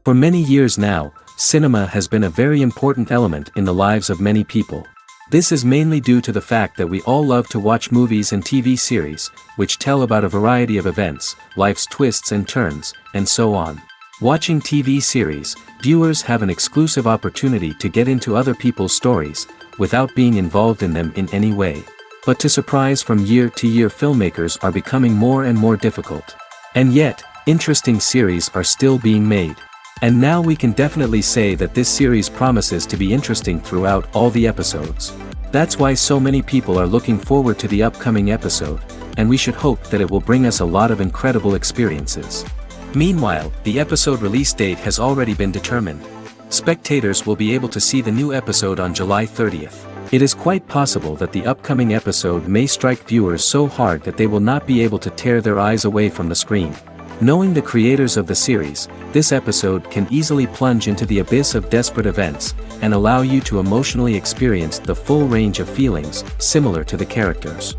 For many years now, cinema has been a very important element in the lives of many people. This is mainly due to the fact that we all love to watch movies and TV series, which tell about a variety of events, life's twists and turns, and so on. Watching TV series, viewers have an exclusive opportunity to get into other people's stories, without being involved in them in any way. But to surprise from year to year, filmmakers are becoming more and more difficult. And yet, interesting series are still being made. And now we can definitely say that this series promises to be interesting throughout all the episodes. That's why so many people are looking forward to the upcoming episode, and we should hope that it will bring us a lot of incredible experiences. Meanwhile, the episode release date has already been determined. Spectators will be able to see the new episode on July 30th. It is quite possible that the upcoming episode may strike viewers so hard that they will not be able to tear their eyes away from the screen. Knowing the creators of the series, this episode can easily plunge into the abyss of desperate events, and allow you to emotionally experience the full range of feelings, similar to the characters.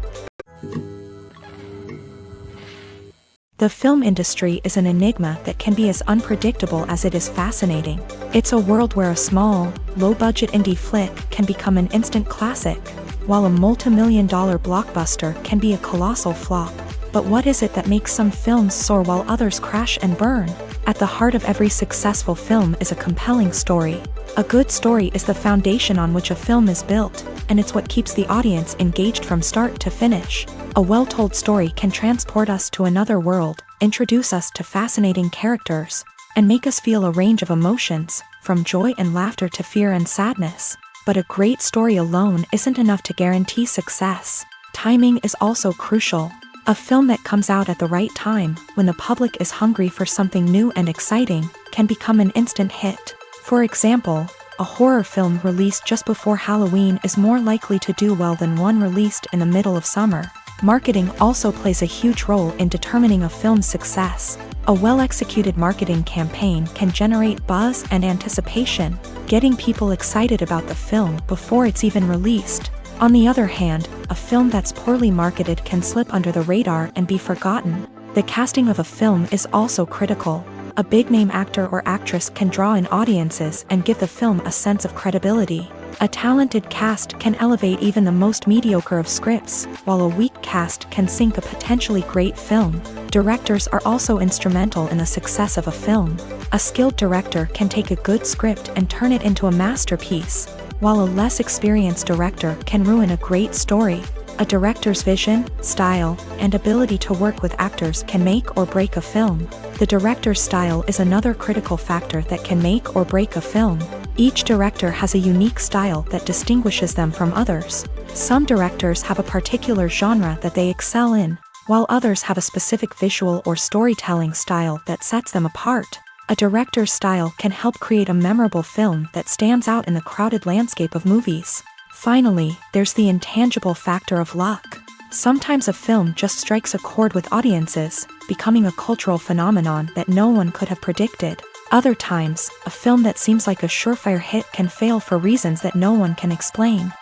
The film industry is an enigma that can be as unpredictable as it is fascinating. It's a world where a small, low-budget indie flick can become an instant classic, while a multi-million-dollar blockbuster can be a colossal flop. But what is it that makes some films soar while others crash and burn? At the heart of every successful film is a compelling story. A good story is the foundation on which a film is built, and it's what keeps the audience engaged from start to finish. A well-told story can transport us to another world, introduce us to fascinating characters, and make us feel a range of emotions, from joy and laughter to fear and sadness. But a great story alone isn't enough to guarantee success. Timing is also crucial. A film that comes out at the right time, when the public is hungry for something new and exciting, can become an instant hit. For example, a horror film released just before Halloween is more likely to do well than one released in the middle of summer. Marketing also plays a huge role in determining a film's success. A well-executed marketing campaign can generate buzz and anticipation, getting people excited about the film before it's even released. On the other hand, a film that's poorly marketed can slip under the radar and be forgotten. The casting of a film is also critical. A big-name actor or actress can draw in audiences and give the film a sense of credibility. A talented cast can elevate even the most mediocre of scripts, while a weak cast can sink a potentially great film. Directors are also instrumental in the success of a film. A skilled director can take a good script and turn it into a masterpiece, while a less experienced director can ruin a great story. A director's vision, style, and ability to work with actors can make or break a film. The director's style is another critical factor that can make or break a film. Each director has a unique style that distinguishes them from others. Some directors have a particular genre that they excel in, while others have a specific visual or storytelling style that sets them apart. A director's style can help create a memorable film that stands out in the crowded landscape of movies. Finally, there's the intangible factor of luck. Sometimes a film just strikes a chord with audiences, becoming a cultural phenomenon that no one could have predicted. Other times, a film that seems like a surefire hit can fail for reasons that no one can explain.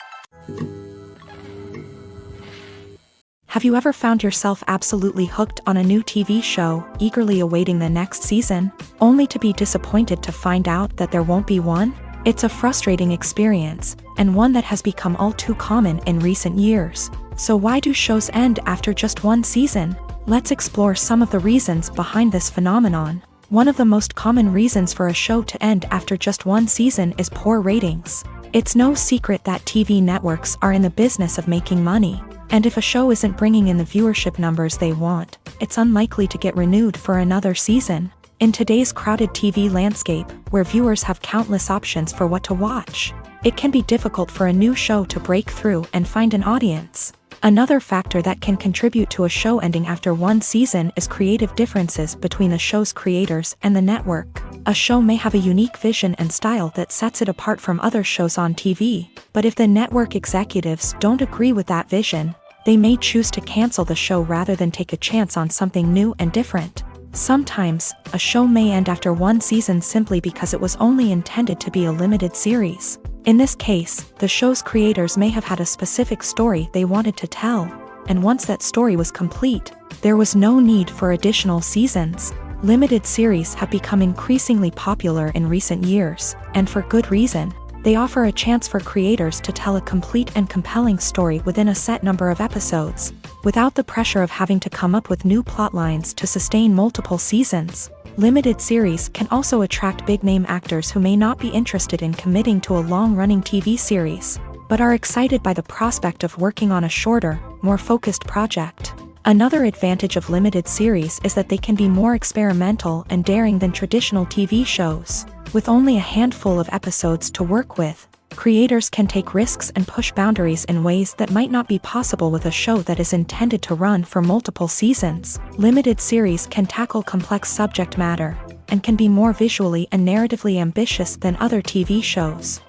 Have you ever found yourself absolutely hooked on a new TV show, eagerly awaiting the next season, only to be disappointed to find out that there won't be one? It's a frustrating experience, and one that has become all too common in recent years. So why do shows end after just one season? Let's explore some of the reasons behind this phenomenon. One of the most common reasons for a show to end after just one season is poor ratings. It's no secret that TV networks are in the business of making money, and if a show isn't bringing in the viewership numbers they want, it's unlikely to get renewed for another season. In today's crowded TV landscape, where viewers have countless options for what to watch, it can be difficult for a new show to break through and find an audience. Another factor that can contribute to a show ending after one season is creative differences between the show's creators and the network. A show may have a unique vision and style that sets it apart from other shows on TV, but if the network executives don't agree with that vision, they may choose to cancel the show rather than take a chance on something new and different. Sometimes, a show may end after one season simply because it was only intended to be a limited series. In this case, the show's creators may have had a specific story they wanted to tell, and once that story was complete, there was no need for additional seasons. Limited series have become increasingly popular in recent years, and for good reason. They offer a chance for creators to tell a complete and compelling story within a set number of episodes, without the pressure of having to come up with new plotlines to sustain multiple seasons. Limited series can also attract big-name actors who may not be interested in committing to a long-running TV series, but are excited by the prospect of working on a shorter, more focused project. Another advantage of limited series is that they can be more experimental and daring than traditional TV shows. With only a handful of episodes to work with, creators can take risks and push boundaries in ways that might not be possible with a show that is intended to run for multiple seasons. Limited series can tackle complex subject matter, and can be more visually and narratively ambitious than other TV shows.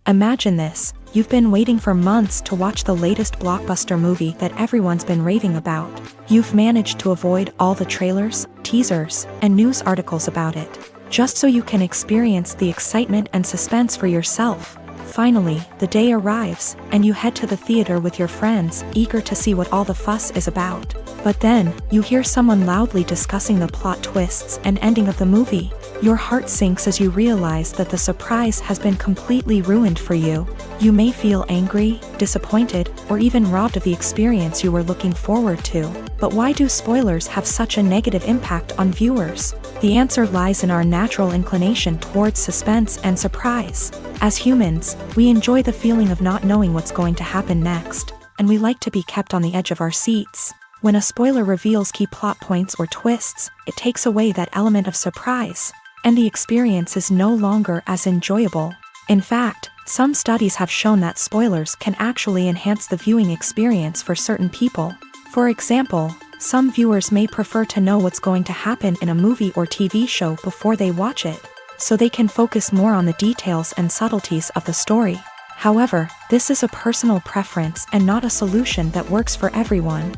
Imagine this: you've been waiting for months to watch the latest blockbuster movie that everyone's been raving about. You've managed to avoid all the trailers, teasers, and news articles about it, just so you can experience the excitement and suspense for yourself. Finally, the day arrives, and you head to the theater with your friends, eager to see what all the fuss is about. But then, you hear someone loudly discussing the plot twists and ending of the movie. Your heart sinks as you realize that the surprise has been completely ruined for you. You may feel angry, disappointed, or even robbed of the experience you were looking forward to. But why do spoilers have such a negative impact on viewers? The answer lies in our natural inclination towards suspense and surprise. As humans, we enjoy the feeling of not knowing what's going to happen next, and we like to be kept on the edge of our seats. When a spoiler reveals key plot points or twists, it takes away that element of surprise, and the experience is no longer as enjoyable. In fact, some studies have shown that spoilers can actually enhance the viewing experience for certain people. For example, some viewers may prefer to know what's going to happen in a movie or TV show before they watch it, so they can focus more on the details and subtleties of the story. However, this is a personal preference and not a solution that works for everyone.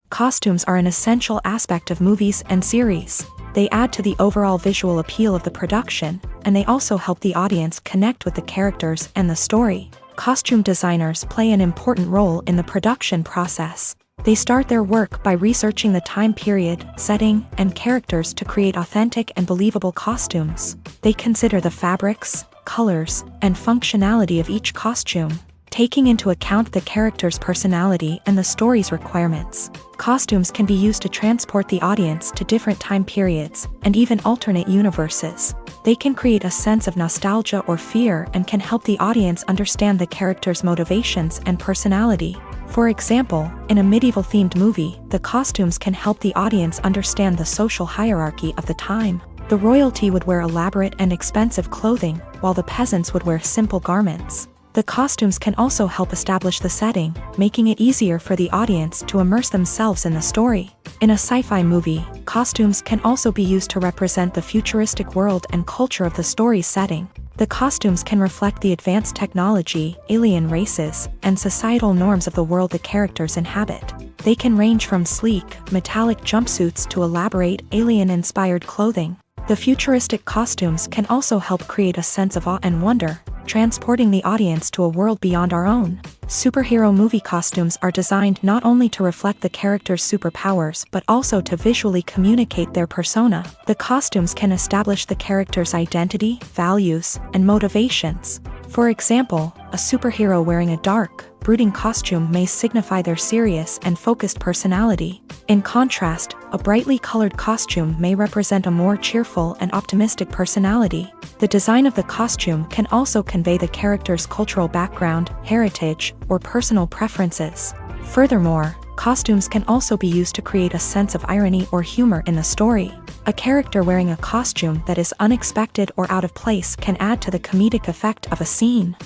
Costumes are an essential aspect of movies and series. They add to the overall visual appeal of the production, and they also help the audience connect with the characters and the story. Costume designers play an important role in the production process. They start their work by researching the time period, setting, and characters to create authentic and believable costumes. They consider the fabrics, colors, and functionality of each costume, taking into account the character's personality and the story's requirements. Costumes can be used to transport the audience to different time periods, and even alternate universes. They can create a sense of nostalgia or fear and can help the audience understand the character's motivations and personality. For example, in a medieval-themed movie, the costumes can help the audience understand the social hierarchy of the time. The royalty would wear elaborate and expensive clothing, while the peasants would wear simple garments. The costumes can also help establish the setting, making it easier for the audience to immerse themselves in the story. In a sci-fi movie, costumes can also be used to represent the futuristic world and culture of the story's setting. The costumes can reflect the advanced technology, alien races, and societal norms of the world the characters inhabit. They can range from sleek, metallic jumpsuits to elaborate, alien-inspired clothing. The futuristic costumes can also help create a sense of awe and wonder, transporting the audience to a world beyond our own. Superhero movie costumes are designed not only to reflect the character's superpowers but also to visually communicate their persona. The costumes can establish the character's identity, values, and motivations. For example, a superhero wearing a dark, brooding costume may signify their serious and focused personality. In contrast, a brightly colored costume may represent a more cheerful and optimistic personality. The design of the costume can also convey the character's cultural background, heritage, or personal preferences. Furthermore, costumes can also be used to create a sense of irony or humor in the story. A character wearing a costume that is unexpected or out of place can add to the comedic effect of a scene.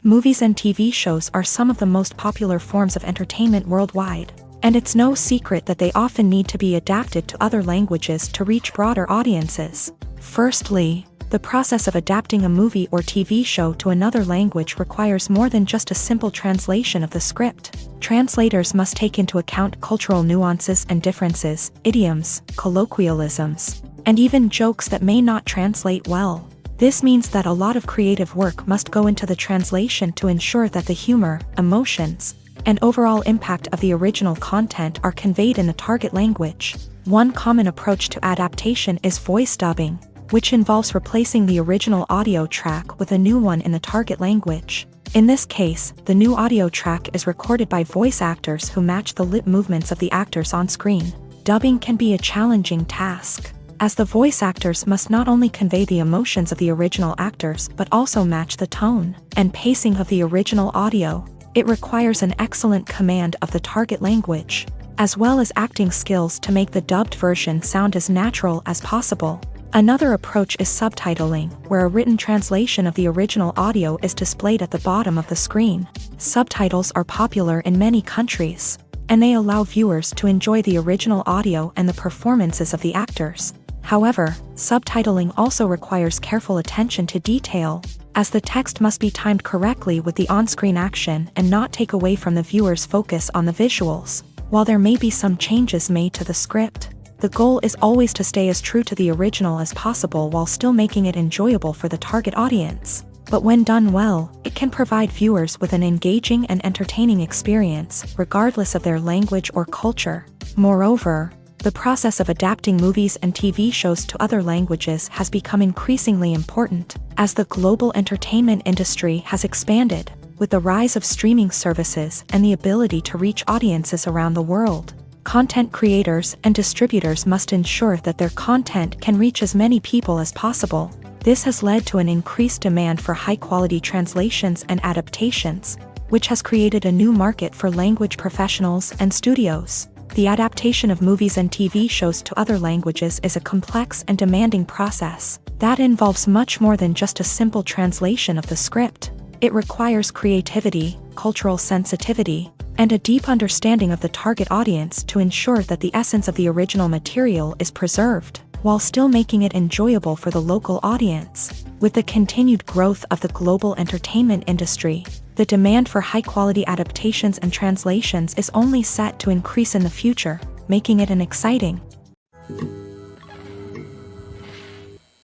Movies and TV shows are some of the most popular forms of entertainment worldwide, and it's no secret that they often need to be adapted to other languages to reach broader audiences. Firstly, the process of adapting a movie or TV show to another language requires more than just a simple translation of the script. Translators must take into account cultural nuances and differences, idioms, colloquialisms, and even jokes that may not translate well. This means that a lot of creative work must go into the translation to ensure that the humor, emotions, and overall impact of the original content are conveyed in the target language. One common approach to adaptation is voice dubbing, which involves replacing the original audio track with a new one in the target language. In this case, the new audio track is recorded by voice actors who match the lip movements of the actors on screen. Dubbing can be a challenging task, as the voice actors must not only convey the emotions of the original actors but also match the tone and pacing of the original audio. It requires an excellent command of the target language, as well as acting skills to make the dubbed version sound as natural as possible. Another approach is subtitling, where a written translation of the original audio is displayed at the bottom of the screen. Subtitles are popular in many countries, and they allow viewers to enjoy the original audio and the performances of the actors. However, subtitling also requires careful attention to detail, as the text must be timed correctly with the on-screen action and not take away from the viewer's focus on the visuals. While there may be some changes made to the script, the goal is always to stay as true to the original as possible while still making it enjoyable for the target audience. But when done well, it can provide viewers with an engaging and entertaining experience, regardless of their language or culture. Moreover, the process of adapting movies and TV shows to other languages has become increasingly important, as the global entertainment industry has expanded, with the rise of streaming services and the ability to reach audiences around the world. Content creators and distributors must ensure that their content can reach as many people as possible. This has led to an increased demand for high-quality translations and adaptations, which has created a new market for language professionals and studios. The adaptation of movies and TV shows to other languages is a complex and demanding process that involves much more than just a simple translation of the script. It requires creativity, cultural sensitivity, and a deep understanding of the target audience to ensure that the essence of the original material is preserved, while still making it enjoyable for the local audience. With the continued growth of the global entertainment industry, the demand for high-quality adaptations and translations is only set to increase in the future, making it an exciting.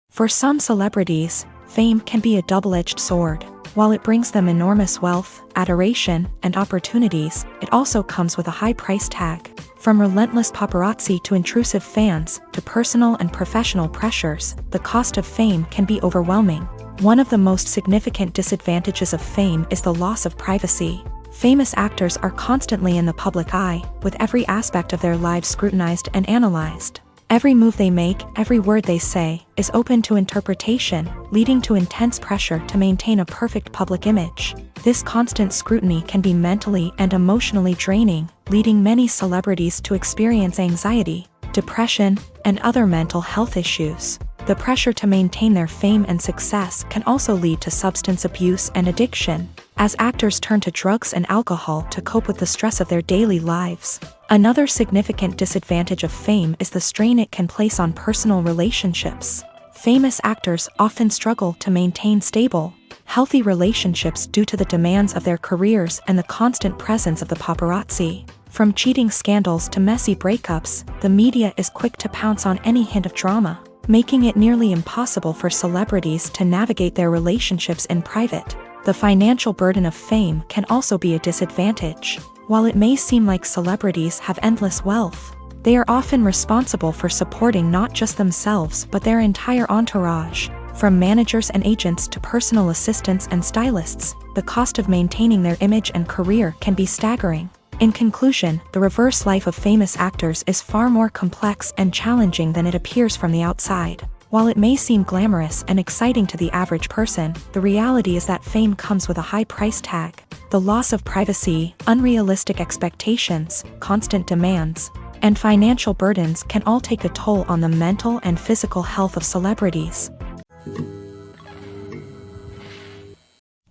For some celebrities, fame can be a double-edged sword. While it brings them enormous wealth, adoration, and opportunities, it also comes with a high price tag. From relentless paparazzi to intrusive fans, to personal and professional pressures, the cost of fame can be overwhelming. One of the most significant disadvantages of fame is the loss of privacy. Famous actors are constantly in the public eye, with every aspect of their lives scrutinized and analyzed. Every move they make, every word they say, is open to interpretation, leading to intense pressure to maintain a perfect public image. This constant scrutiny can be mentally and emotionally draining, leading many celebrities to experience anxiety, depression, and other mental health issues. The pressure to maintain their fame and success can also lead to substance abuse and addiction, as actors turn to drugs and alcohol to cope with the stress of their daily lives. Another significant disadvantage of fame is the strain it can place on personal relationships. Famous actors often struggle to maintain stable, healthy relationships due to the demands of their careers and the constant presence of the paparazzi. From cheating scandals to messy breakups, the media is quick to pounce on any hint of drama, making it nearly impossible for celebrities to navigate their relationships in private. The financial burden of fame can also be a disadvantage. While it may seem like celebrities have endless wealth, they are often responsible for supporting not just themselves but their entire entourage. From managers and agents to personal assistants and stylists, the cost of maintaining their image and career can be staggering. In conclusion, the reverse life of famous actors is far more complex and challenging than it appears from the outside. While it may seem glamorous and exciting to the average person, the reality is that fame comes with a high price tag. The loss of privacy, unrealistic expectations, constant demands, and financial burdens can all take a toll on the mental and physical health of celebrities.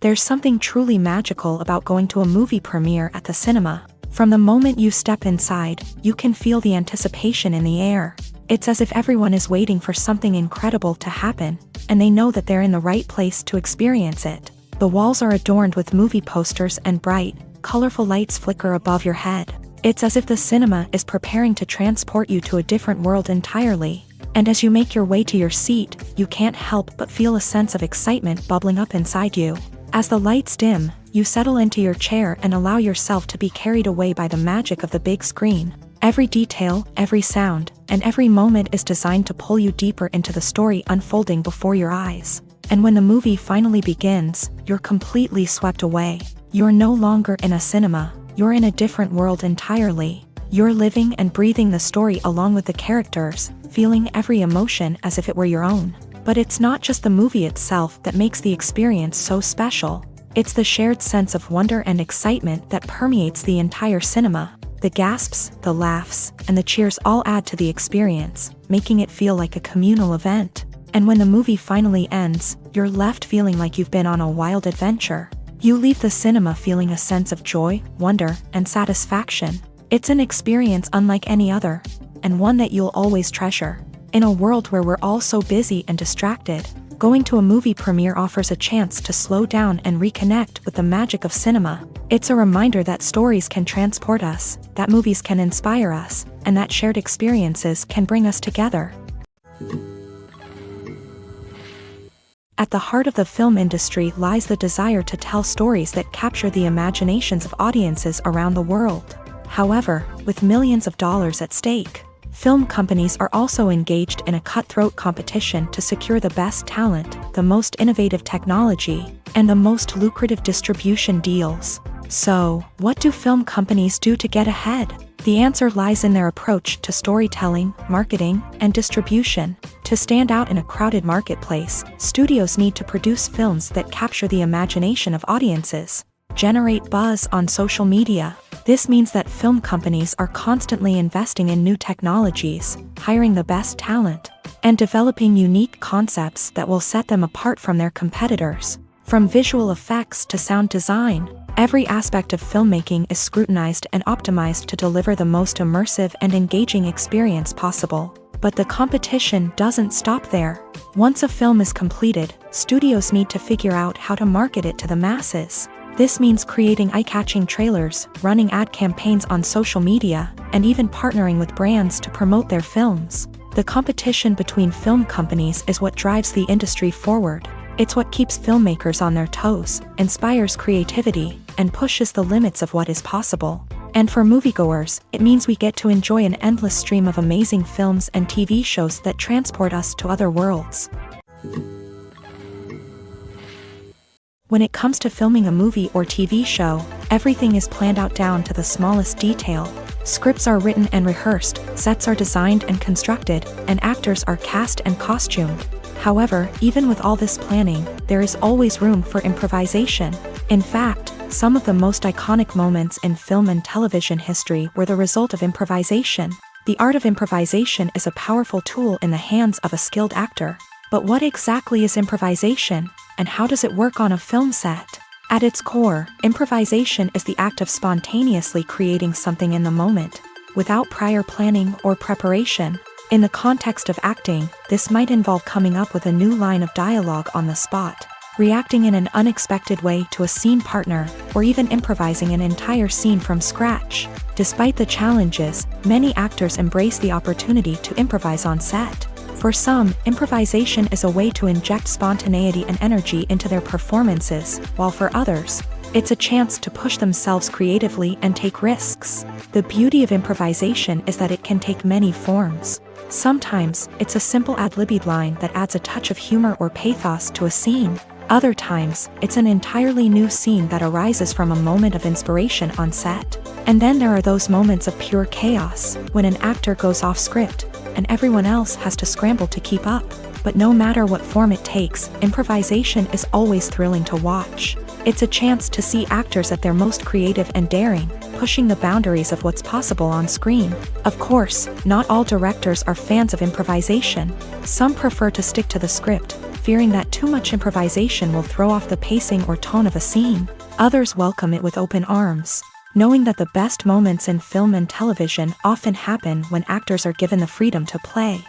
There's something truly magical about going to a movie premiere at the cinema. From the moment you step inside, you can feel the anticipation in the air. It's as if everyone is waiting for something incredible to happen, and they know that they're in the right place to experience it. The walls are adorned with movie posters and bright, colorful lights flicker above your head. It's as if the cinema is preparing to transport you to a different world entirely. And as you make your way to your seat, you can't help but feel a sense of excitement bubbling up inside you. As the lights dim, you settle into your chair and allow yourself to be carried away by the magic of the big screen. Every detail, every sound, and every moment is designed to pull you deeper into the story unfolding before your eyes. And when the movie finally begins, you're completely swept away. You're no longer in a cinema, you're in a different world entirely. You're living and breathing the story along with the characters, feeling every emotion as if it were your own. But it's not just the movie itself that makes the experience so special. It's the shared sense of wonder and excitement that permeates the entire cinema. The gasps, the laughs, and the cheers all add to the experience, making it feel like a communal event. And when the movie finally ends, you're left feeling like you've been on a wild adventure. You leave the cinema feeling a sense of joy, wonder, and satisfaction. It's an experience unlike any other, and one that you'll always treasure. In a world where we're all so busy and distracted, going to a movie premiere offers a chance to slow down and reconnect with the magic of cinema. It's a reminder that stories can transport us, that movies can inspire us, and that shared experiences can bring us together. At the heart of the film industry lies the desire to tell stories that capture the imaginations of audiences around the world. However, with millions of dollars at stake, film companies are also engaged in a cutthroat competition to secure the best talent, the most innovative technology, and the most lucrative distribution deals. So, what do film companies do to get ahead? The answer lies in their approach to storytelling, marketing, and distribution. To stand out in a crowded marketplace, studios need to produce films that capture the imagination of audiences, generate buzz on social media. This means that film companies are constantly investing in new technologies, hiring the best talent, and developing unique concepts that will set them apart from their competitors. From visual effects to sound design, every aspect of filmmaking is scrutinized and optimized to deliver the most immersive and engaging experience possible. But the competition doesn't stop there. Once a film is completed, studios need to figure out how to market it to the masses. This means creating eye-catching trailers, running ad campaigns on social media, and even partnering with brands to promote their films. The competition between film companies is what drives the industry forward. It's what keeps filmmakers on their toes, inspires creativity, and pushes the limits of what is possible. And for moviegoers, it means we get to enjoy an endless stream of amazing films and TV shows that transport us to other worlds. When it comes to filming a movie or TV show, everything is planned out down to the smallest detail. Scripts are written and rehearsed, sets are designed and constructed, and actors are cast and costumed. However, even with all this planning, there is always room for improvisation. In fact, some of the most iconic moments in film and television history were the result of improvisation. The art of improvisation is a powerful tool in the hands of a skilled actor. But what exactly is improvisation, and how does it work on a film set? At its core, improvisation is the act of spontaneously creating something in the moment, without prior planning or preparation. In the context of acting, this might involve coming up with a new line of dialogue on the spot, reacting in an unexpected way to a scene partner, or even improvising an entire scene from scratch. Despite the challenges, many actors embrace the opportunity to improvise on set. For some, improvisation is a way to inject spontaneity and energy into their performances, while for others, it's a chance to push themselves creatively and take risks. The beauty of improvisation is that it can take many forms. Sometimes, it's a simple ad-libbed line that adds a touch of humor or pathos to a scene. Other times, it's an entirely new scene that arises from a moment of inspiration on set. And then there are those moments of pure chaos, when an actor goes off script, and everyone else has to scramble to keep up. But no matter what form it takes, improvisation is always thrilling to watch. It's a chance to see actors at their most creative and daring, pushing the boundaries of what's possible on screen. Of course, not all directors are fans of improvisation. Some prefer to stick to the script, fearing that too much improvisation will throw off the pacing or tone of a scene. Others welcome it with open arms, knowing that the best moments in film and television often happen when actors are given the freedom to play.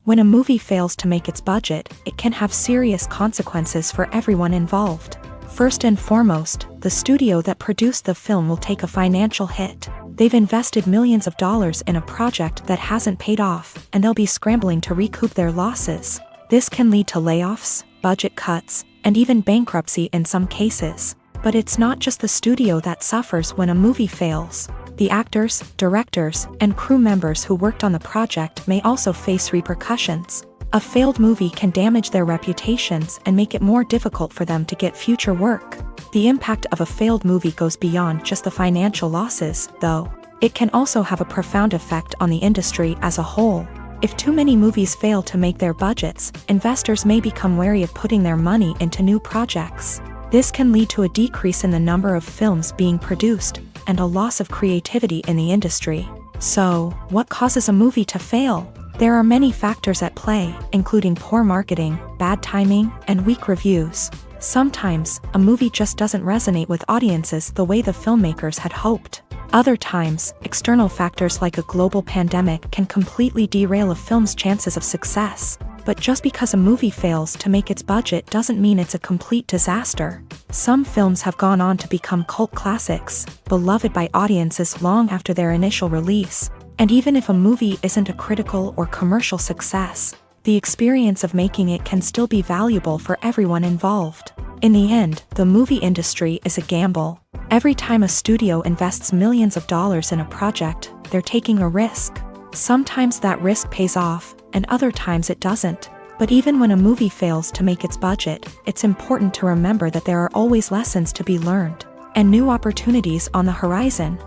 When a movie fails to make its budget, it can have serious consequences for everyone involved. First and foremost, the studio that produced the film will take a financial hit. They've invested millions of dollars in a project that hasn't paid off, and they'll be scrambling to recoup their losses. This can lead to layoffs, budget cuts, and even bankruptcy in some cases. But it's not just the studio that suffers when a movie fails. The actors, directors, and crew members who worked on the project may also face repercussions. A failed movie can damage their reputations and make it more difficult for them to get future work. The impact of a failed movie goes beyond just the financial losses, though. It can also have a profound effect on the industry as a whole. If too many movies fail to make their budgets, investors may become wary of putting their money into new projects. This can lead to a decrease in the number of films being produced, and a loss of creativity in the industry. So, what causes a movie to fail? There are many factors at play, including poor marketing, bad timing, and weak reviews. Sometimes, a movie just doesn't resonate with audiences the way the filmmakers had hoped. Other times, external factors like a global pandemic can completely derail a film's chances of success. But just because a movie fails to make its budget doesn't mean it's a complete disaster. Some films have gone on to become cult classics, beloved by audiences long after their initial release. And even if a movie isn't a critical or commercial success, the experience of making it can still be valuable for everyone involved. In the end, the movie industry is a gamble. Every time a studio invests millions of dollars in a project, they're taking a risk. Sometimes that risk pays off, and other times it doesn't. But even when a movie fails to make its budget, it's important to remember that there are always lessons to be learned, and new opportunities on the horizon.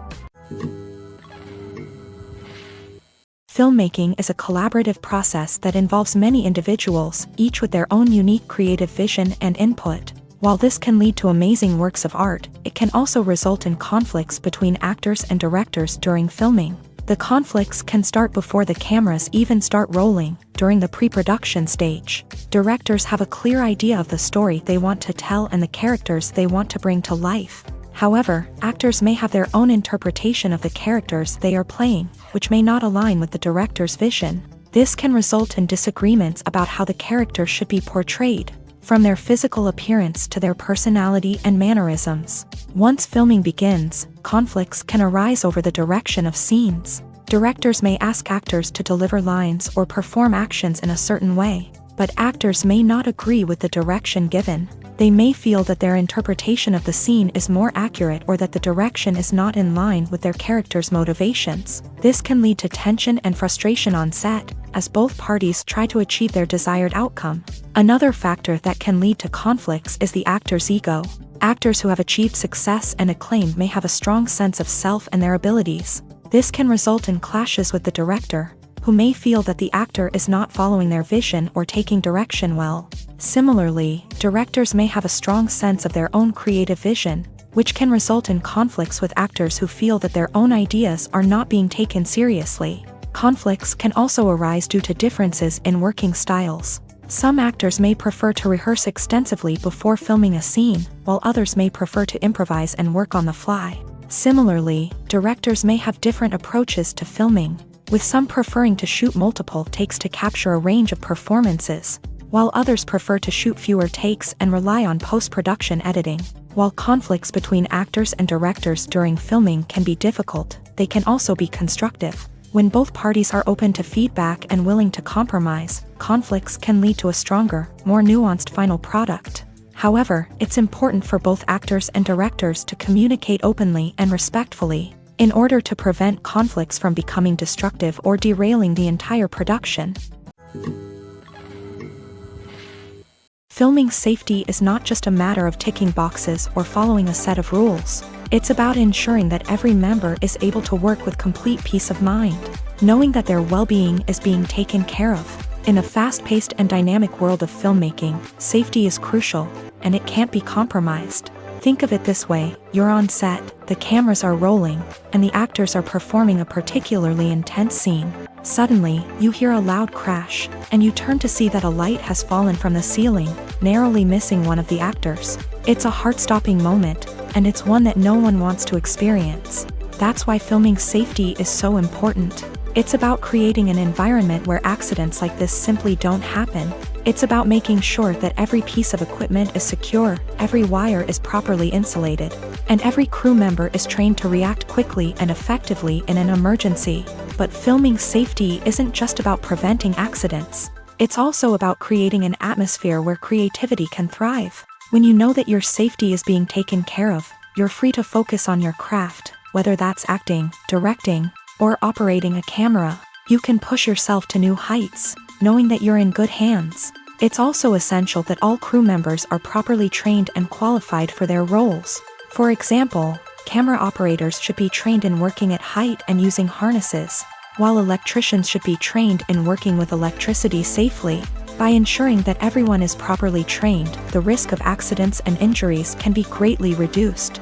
Filmmaking is a collaborative process that involves many individuals, each with their own unique creative vision and input. While this can lead to amazing works of art, it can also result in conflicts between actors and directors during filming. The conflicts can start before the cameras even start rolling, during the pre-production stage. Directors have a clear idea of the story they want to tell and the characters they want to bring to life. However, actors may have their own interpretation of the characters they are playing, which may not align with the director's vision. This can result in disagreements about how the character should be portrayed, from their physical appearance to their personality and mannerisms. Once filming begins, conflicts can arise over the direction of scenes. Directors may ask actors to deliver lines or perform actions in a certain way, but actors may not agree with the direction given. They may feel that their interpretation of the scene is more accurate or that the direction is not in line with their character's motivations. This can lead to tension and frustration on set, as both parties try to achieve their desired outcome. Another factor that can lead to conflicts is the actor's ego. Actors who have achieved success and acclaim may have a strong sense of self and their abilities. This can result in clashes with the director, who may feel that the actor is not following their vision or taking direction well. Similarly, directors may have a strong sense of their own creative vision, which can result in conflicts with actors who feel that their own ideas are not being taken seriously. Conflicts can also arise due to differences in working styles. Some actors may prefer to rehearse extensively before filming a scene, while others may prefer to improvise and work on the fly. Similarly, directors may have different approaches to filming, with some preferring to shoot multiple takes to capture a range of performances, while others prefer to shoot fewer takes and rely on post-production editing. While conflicts between actors and directors during filming can be difficult, they can also be constructive. When both parties are open to feedback and willing to compromise, conflicts can lead to a stronger, more nuanced final product. However, it's important for both actors and directors to communicate openly and respectfully, in order to prevent conflicts from becoming destructive or derailing the entire production. Filming safety is not just a matter of ticking boxes or following a set of rules. It's about ensuring that every member is able to work with complete peace of mind, knowing that their well-being is being taken care of. In a fast-paced and dynamic world of filmmaking, safety is crucial, and it can't be compromised. Think of it this way: you're on set, the cameras are rolling, and the actors are performing a particularly intense scene. Suddenly, you hear a loud crash, and you turn to see that a light has fallen from the ceiling, narrowly missing one of the actors. It's a heart-stopping moment, and it's one that no one wants to experience. That's why filming safety is so important. It's about creating an environment where accidents like this simply don't happen. It's about making sure that every piece of equipment is secure, every wire is properly insulated, and every crew member is trained to react quickly and effectively in an emergency. But filming safety isn't just about preventing accidents. It's also about creating an atmosphere where creativity can thrive. When you know that your safety is being taken care of, you're free to focus on your craft, whether that's acting, directing, or operating a camera. You can push yourself to new heights, knowing that you're in good hands. It's also essential that all crew members are properly trained and qualified for their roles. For example, camera operators should be trained in working at height and using harnesses, while electricians should be trained in working with electricity safely. By ensuring that everyone is properly trained, the risk of accidents and injuries can be greatly reduced.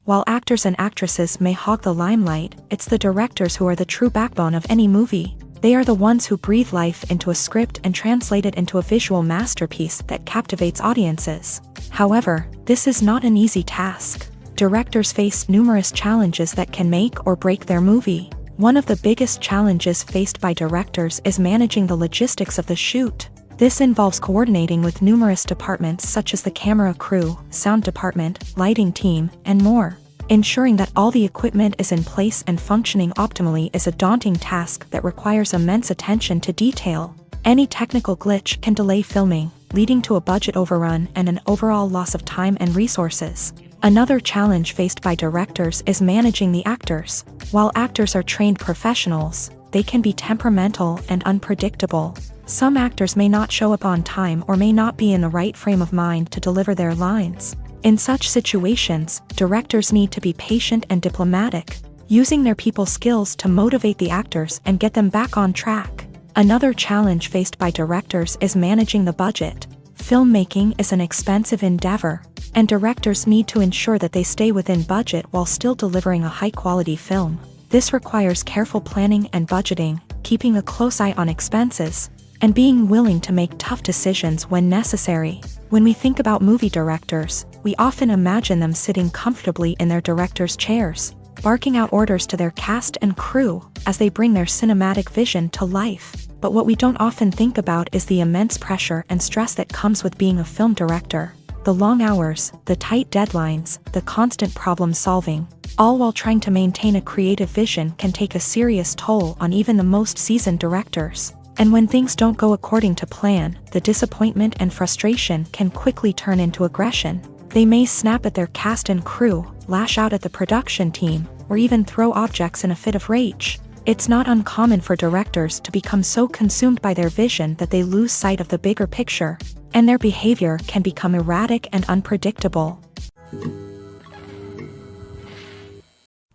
While actors and actresses may hog the limelight, it's the directors who are the true backbone of any movie. They are the ones who breathe life into a script and translate it into a visual masterpiece that captivates audiences. However, this is not an easy task. Directors face numerous challenges that can make or break their movie. One of the biggest challenges faced by directors is managing the logistics of the shoot. This involves coordinating with numerous departments such as the camera crew, sound department, lighting team, and more. Ensuring that all the equipment is in place and functioning optimally is a daunting task that requires immense attention to detail. Any technical glitch can delay filming, leading to a budget overrun and an overall loss of time and resources. Another challenge faced by directors is managing the actors. While actors are trained professionals, they can be temperamental and unpredictable. Some actors may not show up on time or may not be in the right frame of mind to deliver their lines. In such situations, directors need to be patient and diplomatic, using their people skills to motivate the actors and get them back on track. Another challenge faced by directors is managing the budget. Filmmaking is an expensive endeavor, and directors need to ensure that they stay within budget while still delivering a high-quality film. This requires careful planning and budgeting, keeping a close eye on expenses, and being willing to make tough decisions when necessary. When we think about movie directors, we often imagine them sitting comfortably in their director's chairs, barking out orders to their cast and crew as they bring their cinematic vision to life. But what we don't often think about is the immense pressure and stress that comes with being a film director. The long hours, the tight deadlines, the constant problem solving, all while trying to maintain a creative vision can take a serious toll on even the most seasoned directors. And when things don't go according to plan, the disappointment and frustration can quickly turn into aggression. They may snap at their cast and crew, lash out at the production team, or even throw objects in a fit of rage. It's not uncommon for directors to become so consumed by their vision that they lose sight of the bigger picture, and their behavior can become erratic and unpredictable.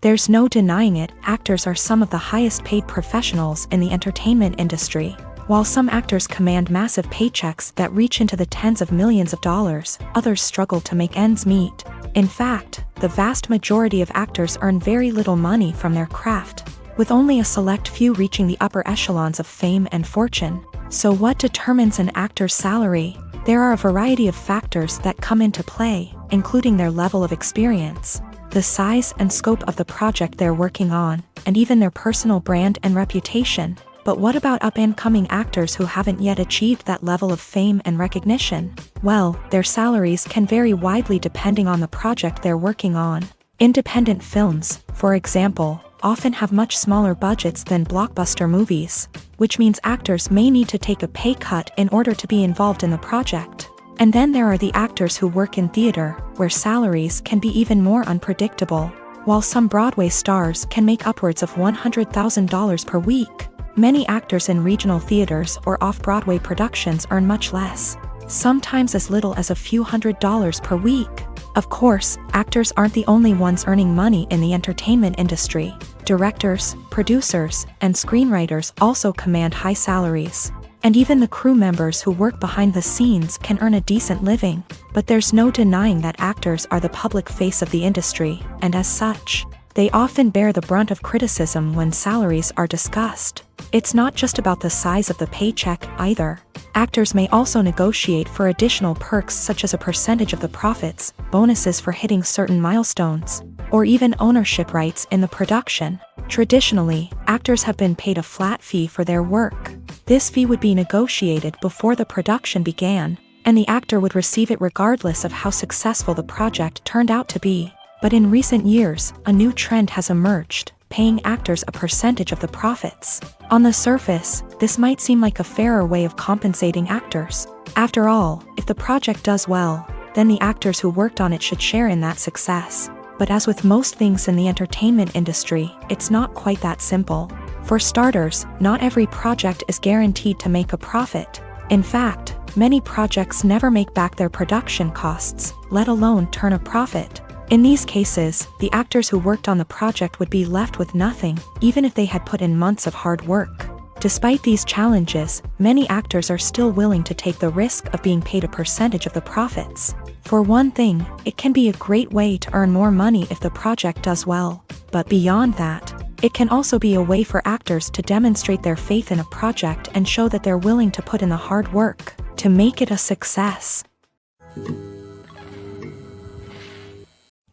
There's no denying it, actors are some of the highest paid professionals in the entertainment industry. While some actors command massive paychecks that reach into the tens of millions of dollars, others struggle to make ends meet. In fact, the vast majority of actors earn very little money from their craft, with only a select few reaching the upper echelons of fame and fortune. So what determines an actor's salary? There are a variety of factors that come into play, including their level of experience, the size and scope of the project they're working on, and even their personal brand and reputation. But what about up-and-coming actors who haven't yet achieved that level of fame and recognition? Well, their salaries can vary widely depending on the project they're working on. Independent films, for example, often have much smaller budgets than blockbuster movies, which means actors may need to take a pay cut in order to be involved in the project. And then there are the actors who work in theater, where salaries can be even more unpredictable. While some Broadway stars can make upwards of $100,000 per week, many actors in regional theaters or off-Broadway productions earn much less, sometimes as little as a few $100s per week. Of course, actors aren't the only ones earning money in the entertainment industry. Directors, producers, and screenwriters also command high salaries. And even the crew members who work behind the scenes can earn a decent living. But there's no denying that actors are the public face of the industry, and as such, they often bear the brunt of criticism when salaries are discussed. It's not just about the size of the paycheck, either. Actors may also negotiate for additional perks such as a percentage of the profits, bonuses for hitting certain milestones, or even ownership rights in the production. Traditionally, actors have been paid a flat fee for their work. This fee would be negotiated before the production began, and the actor would receive it regardless of how successful the project turned out to be. But in recent years, a new trend has emerged, paying actors a percentage of the profits. On the surface, this might seem like a fairer way of compensating actors. After all, if the project does well, then the actors who worked on it should share in that success. But as with most things in the entertainment industry, it's not quite that simple. For starters, not every project is guaranteed to make a profit. In fact, many projects never make back their production costs, let alone turn a profit. In these cases, the actors who worked on the project would be left with nothing, even if they had put in months of hard work. Despite these challenges, many actors are still willing to take the risk of being paid a percentage of the profits. For one thing, it can be a great way to earn more money if the project does well. But beyond that, it can also be a way for actors to demonstrate their faith in a project and show that they're willing to put in the hard work to make it a success.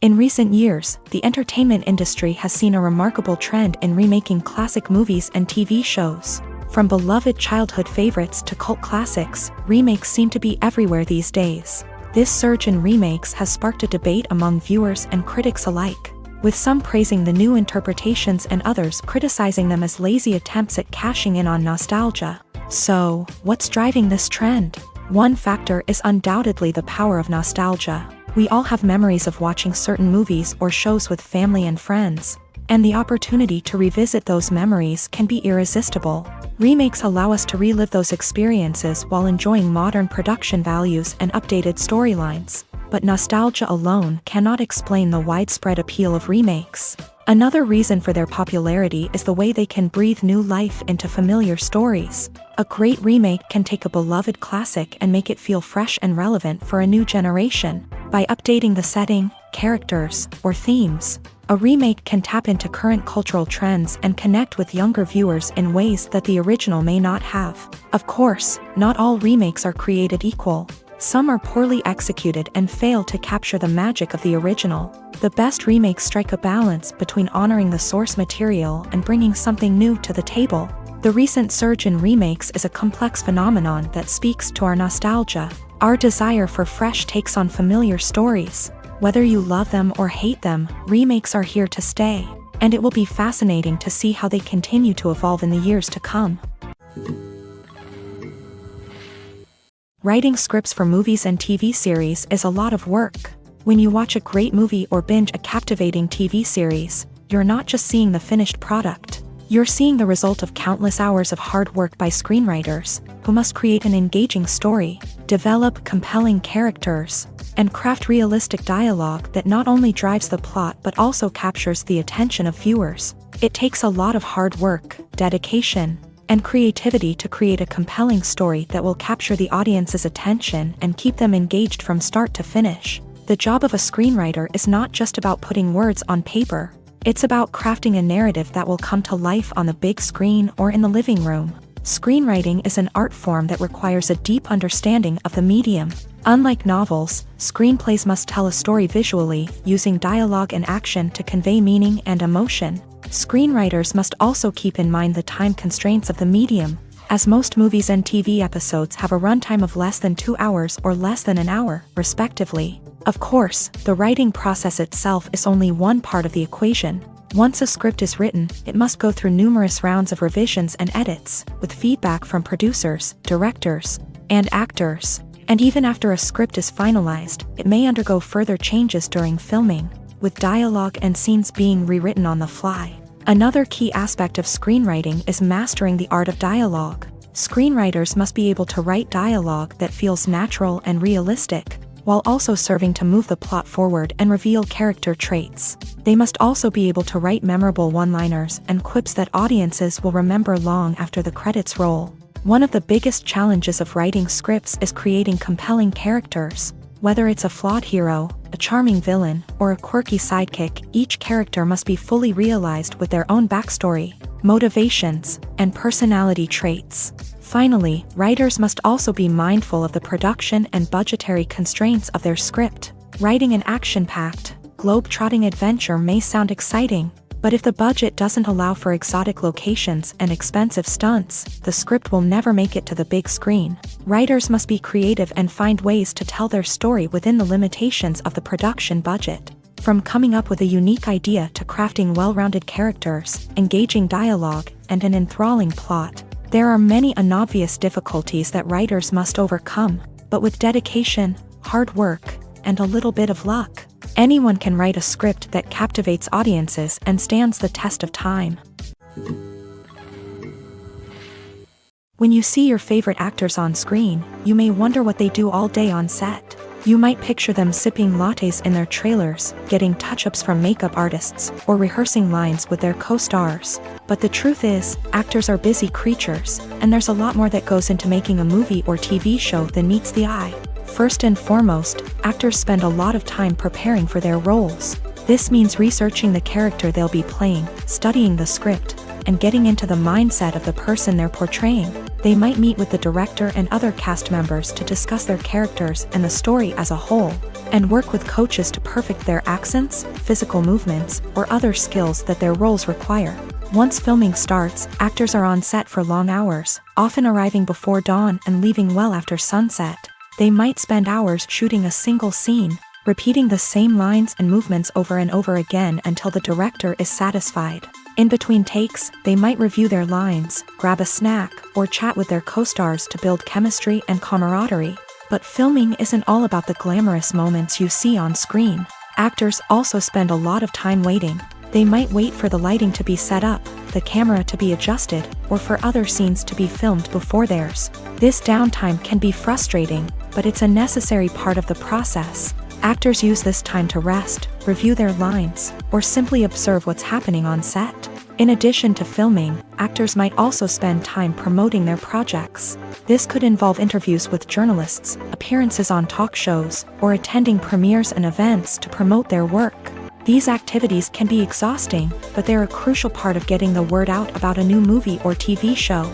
In recent years, the entertainment industry has seen a remarkable trend in remaking classic movies and TV shows. From beloved childhood favorites to cult classics, remakes seem to be everywhere these days. This surge in remakes has sparked a debate among viewers and critics alike, with some praising the new interpretations and others criticizing them as lazy attempts at cashing in on nostalgia. So, what's driving this trend? One factor is undoubtedly the power of nostalgia. We all have memories of watching certain movies or shows with family and friends, and the opportunity to revisit those memories can be irresistible. Remakes allow us to relive those experiences while enjoying modern production values and updated storylines. But nostalgia alone cannot explain the widespread appeal of remakes. Another reason for their popularity is the way they can breathe new life into familiar stories. A great remake can take a beloved classic and make it feel fresh and relevant for a new generation. By updating the setting, characters, or themes, a remake can tap into current cultural trends and connect with younger viewers in ways that the original may not have. Of course, not all remakes are created equal. Some are poorly executed and fail to capture the magic of the original. The best remakes strike a balance between honoring the source material and bringing something new to the table. The recent surge in remakes is a complex phenomenon that speaks to our nostalgia, our desire for fresh takes on familiar stories. Whether you love them or hate them, remakes are here to stay, and it will be fascinating to see how they continue to evolve in the years to come. Writing scripts for movies and TV series is a lot of work. When you watch a great movie or binge a captivating TV series, you're not just seeing the finished product. You're seeing the result of countless hours of hard work by screenwriters, who must create an engaging story, develop compelling characters, and craft realistic dialogue that not only drives the plot but also captures the attention of viewers. It takes a lot of hard work, dedication, and creativity to create a compelling story that will capture the audience's attention and keep them engaged from start to finish. The job of a screenwriter is not just about putting words on paper. It's about crafting a narrative that will come to life on the big screen or in the living room. Screenwriting is an art form that requires a deep understanding of the medium. Unlike novels, screenplays must tell a story visually, using dialogue and action to convey meaning and emotion. Screenwriters must also keep in mind the time constraints of the medium, as most movies and TV episodes have a runtime of less than 2 hours or less than an hour, respectively. Of course, the writing process itself is only one part of the equation. Once a script is written, it must go through numerous rounds of revisions and edits, with feedback from producers, directors, and actors. And even after a script is finalized, it may undergo further changes during filming, with dialogue and scenes being rewritten on the fly. Another key aspect of screenwriting is mastering the art of dialogue. Screenwriters must be able to write dialogue that feels natural and realistic, while also serving to move the plot forward and reveal character traits. They must also be able to write memorable one-liners and quips that audiences will remember long after the credits roll. One of the biggest challenges of writing scripts is creating compelling characters. Whether it's a flawed hero, a charming villain, or a quirky sidekick, each character must be fully realized with their own backstory, motivations, and personality traits. Finally, writers must also be mindful of the production and budgetary constraints of their script. Writing an action-packed, globe-trotting adventure may sound exciting, but if the budget doesn't allow for exotic locations and expensive stunts, the script will never make it to the big screen. Writers must be creative and find ways to tell their story within the limitations of the production budget. From coming up with a unique idea to crafting well-rounded characters, engaging dialogue, and an enthralling plot, there are many unobvious difficulties that writers must overcome, but with dedication, hard work, and a little bit of luck, anyone can write a script that captivates audiences and stands the test of time. When you see your favorite actors on screen, you may wonder what they do all day on set. You might picture them sipping lattes in their trailers, getting touch-ups from makeup artists, or rehearsing lines with their co-stars. But the truth is, actors are busy creatures, and there's a lot more that goes into making a movie or TV show than meets the eye. First and foremost, actors spend a lot of time preparing for their roles. This means researching the character they'll be playing, studying the script, and getting into the mindset of the person they're portraying. They might meet with the director and other cast members to discuss their characters and the story as a whole, and work with coaches to perfect their accents, physical movements, or other skills that their roles require. Once filming starts, actors are on set for long hours, often arriving before dawn and leaving well after sunset. They might spend hours shooting a single scene, repeating the same lines and movements over and over again until the director is satisfied. In between takes, they might review their lines, grab a snack, or chat with their co-stars to build chemistry and camaraderie. But filming isn't all about the glamorous moments you see on screen. Actors also spend a lot of time waiting. They might wait for the lighting to be set up, the camera to be adjusted, or for other scenes to be filmed before theirs. This downtime can be frustrating, but it's a necessary part of the process. Actors use this time to rest, review their lines, or simply observe what's happening on set. In addition to filming, actors might also spend time promoting their projects. This could involve interviews with journalists, appearances on talk shows, or attending premieres and events to promote their work. These activities can be exhausting, but they're a crucial part of getting the word out about a new movie or TV show.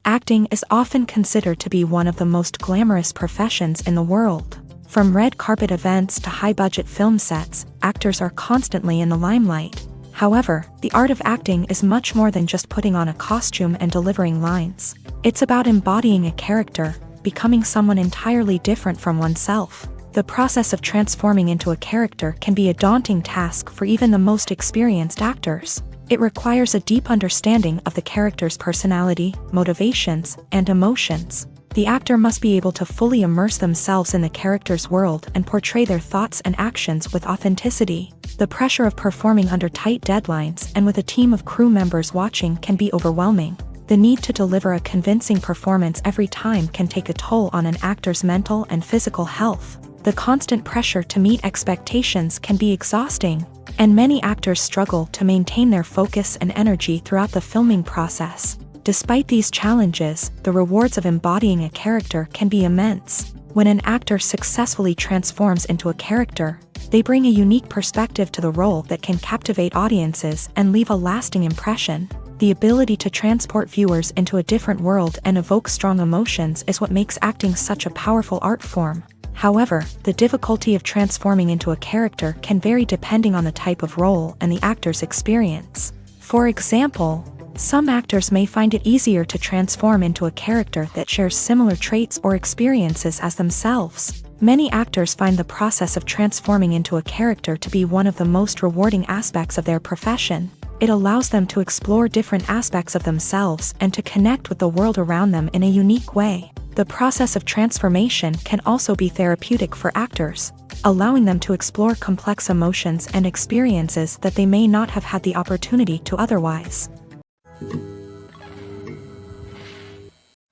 Acting is often considered to be one of the most glamorous professions in the world. From red carpet events to high-budget film sets, actors are constantly in the limelight. However, the art of acting is much more than just putting on a costume and delivering lines. It's about embodying a character, becoming someone entirely different from oneself. The process of transforming into a character can be a daunting task for even the most experienced actors. It requires a deep understanding of the character's personality, motivations, and emotions. The actor must be able to fully immerse themselves in the character's world and portray their thoughts and actions with authenticity. The pressure of performing under tight deadlines and with a team of crew members watching can be overwhelming. The need to deliver a convincing performance every time can take a toll on an actor's mental and physical health. The constant pressure to meet expectations can be exhausting, and many actors struggle to maintain their focus and energy throughout the filming process. Despite these challenges, the rewards of embodying a character can be immense. When an actor successfully transforms into a character, they bring a unique perspective to the role that can captivate audiences and leave a lasting impression. The ability to transport viewers into a different world and evoke strong emotions is what makes acting such a powerful art form. However, the difficulty of transforming into a character can vary depending on the type of role and the actor's experience. For example, some actors may find it easier to transform into a character that shares similar traits or experiences as themselves. Many actors find the process of transforming into a character to be one of the most rewarding aspects of their profession. It allows them to explore different aspects of themselves and to connect with the world around them in a unique way. The process of transformation can also be therapeutic for actors, allowing them to explore complex emotions and experiences that they may not have had the opportunity to otherwise.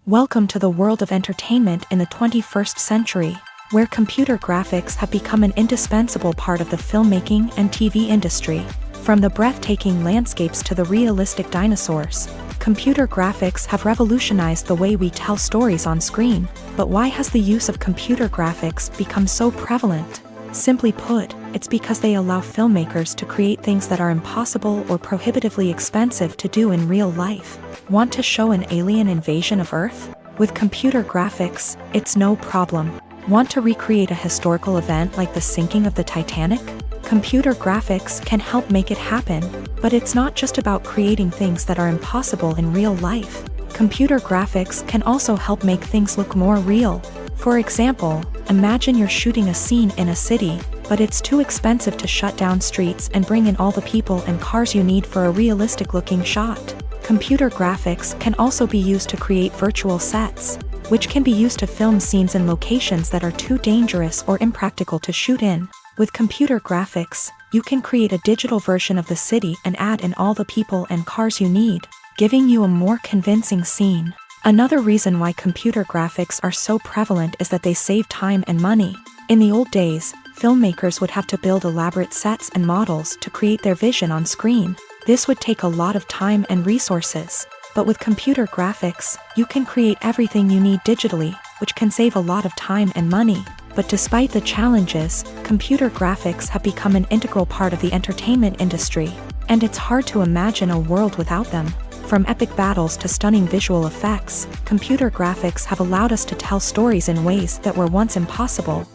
Welcome to the world of entertainment in the 21st century, where computer graphics have become an indispensable part of the filmmaking and TV industry. From the breathtaking landscapes to the realistic dinosaurs, computer graphics have revolutionized the way we tell stories on screen. But why has the use of computer graphics become so prevalent? Simply put, it's because they allow filmmakers to create things that are impossible or prohibitively expensive to do in real life. Want to show an alien invasion of Earth? With computer graphics, it's no problem. Want to recreate a historical event like the sinking of the Titanic? Computer graphics can help make it happen, but it's not just about creating things that are impossible in real life. Computer graphics can also help make things look more real. For example, imagine you're shooting a scene in a city, but it's too expensive to shut down streets and bring in all the people and cars you need for a realistic-looking shot. Computer graphics can also be used to create virtual sets, which can be used to film scenes in locations that are too dangerous or impractical to shoot in. With computer graphics, you can create a digital version of the city and add in all the people and cars you need, giving you a more convincing scene. Another reason why computer graphics are so prevalent is that they save time and money. In the old days, filmmakers would have to build elaborate sets and models to create their vision on screen. This would take a lot of time and resources. But with computer graphics, you can create everything you need digitally, which can save a lot of time and money. But despite the challenges, computer graphics have become an integral part of the entertainment industry, and it's hard to imagine a world without them. From epic battles to stunning visual effects, computer graphics have allowed us to tell stories in ways that were once impossible.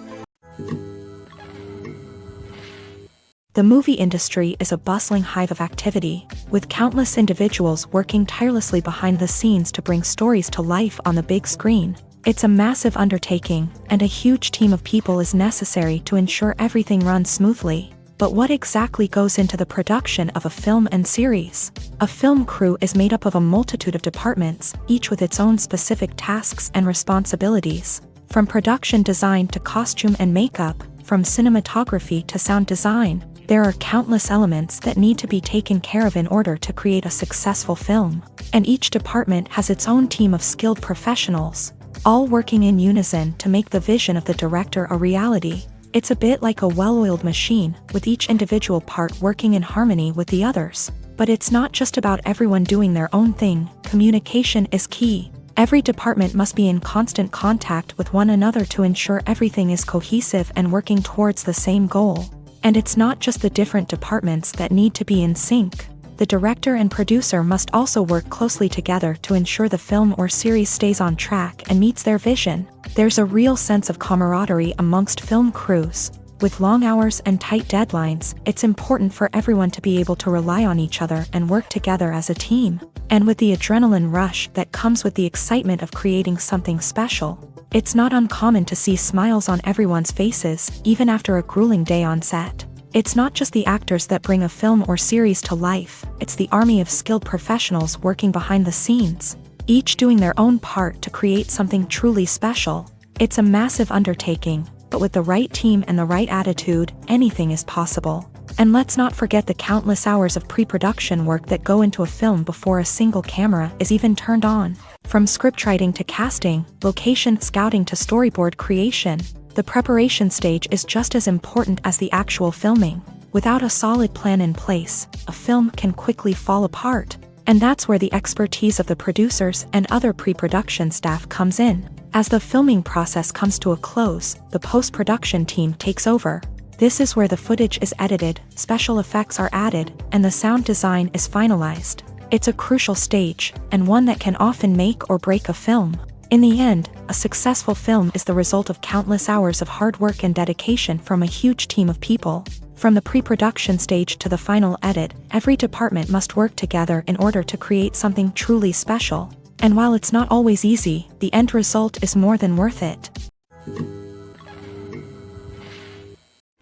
The movie industry is a bustling hive of activity, with countless individuals working tirelessly behind the scenes to bring stories to life on the big screen. It's a massive undertaking, and a huge team of people is necessary to ensure everything runs smoothly. But what exactly goes into the production of a film and series? A film crew is made up of a multitude of departments, each with its own specific tasks and responsibilities. From production design to costume and makeup, from cinematography to sound design, there are countless elements that need to be taken care of in order to create a successful film. And each department has its own team of skilled professionals, all working in unison to make the vision of the director a reality. It's a bit like a well-oiled machine, with each individual part working in harmony with the others. But it's not just about everyone doing their own thing. Communication is key. Every department must be in constant contact with one another to ensure everything is cohesive and working towards the same goal. And it's not just the different departments that need to be in sync. The director and producer must also work closely together to ensure the film or series stays on track and meets their vision. There's a real sense of camaraderie amongst film crews. With long hours and tight deadlines, it's important for everyone to be able to rely on each other and work together as a team. And with the adrenaline rush that comes with the excitement of creating something special, it's not uncommon to see smiles on everyone's faces, even after a grueling day on set. It's not just the actors that bring a film or series to life, it's the army of skilled professionals working behind the scenes, each doing their own part to create something truly special. It's a massive undertaking, but with the right team and the right attitude, anything is possible. And let's not forget the countless hours of pre-production work that go into a film before a single camera is even turned on. From scriptwriting to casting, location scouting to storyboard creation, the preparation stage is just as important as the actual filming. Without a solid plan in place, a film can quickly fall apart. And that's where the expertise of the producers and other pre-production staff comes in. As the filming process comes to a close, the post-production team takes over. This is where the footage is edited, special effects are added, and the sound design is finalized. It's a crucial stage, and one that can often make or break a film. In the end, a successful film is the result of countless hours of hard work and dedication from a huge team of people. From the pre-production stage to the final edit, every department must work together in order to create something truly special. And while it's not always easy, the end result is more than worth it.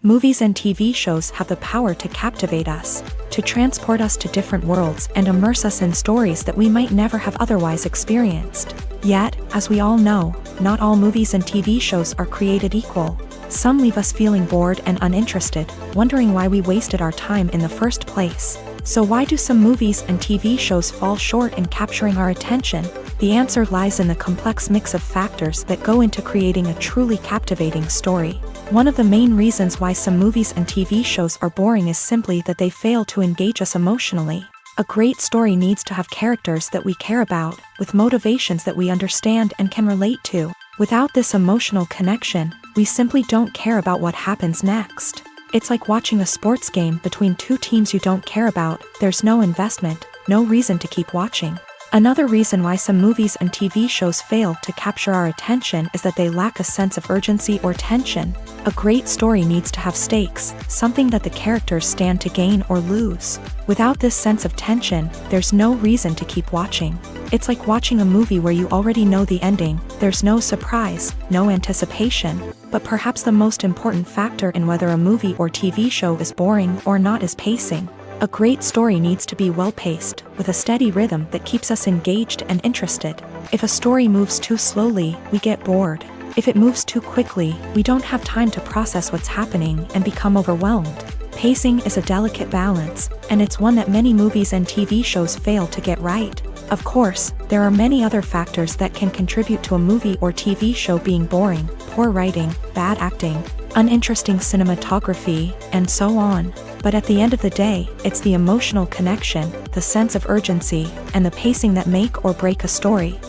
Movies and TV shows have the power to captivate us, to transport us to different worlds and immerse us in stories that we might never have otherwise experienced. Yet, as we all know, not all movies and TV shows are created equal. Some leave us feeling bored and uninterested, wondering why we wasted our time in the first place. So why do some movies and TV shows fall short in capturing our attention? The answer lies in the complex mix of factors that go into creating a truly captivating story. One of the main reasons why some movies and TV shows are boring is simply that they fail to engage us emotionally. A great story needs to have characters that we care about, with motivations that we understand and can relate to. Without this emotional connection, we simply don't care about what happens next. It's like watching a sports game between two teams you don't care about. There's no investment, no reason to keep watching. Another reason why some movies and TV shows fail to capture our attention is that they lack a sense of urgency or tension. A great story needs to have stakes, something that the characters stand to gain or lose. Without this sense of tension, there's no reason to keep watching. It's like watching a movie where you already know the ending, there's no surprise, no anticipation. But perhaps the most important factor in whether a movie or TV show is boring or not is pacing. A great story needs to be well-paced, with a steady rhythm that keeps us engaged and interested. If a story moves too slowly, we get bored. If it moves too quickly, we don't have time to process what's happening and become overwhelmed. Pacing is a delicate balance, and it's one that many movies and TV shows fail to get right. Of course, there are many other factors that can contribute to a movie or TV show being boring: poor writing, bad acting, uninteresting cinematography, and so on. But at the end of the day, it's the emotional connection, the sense of urgency, and the pacing that make or break a story.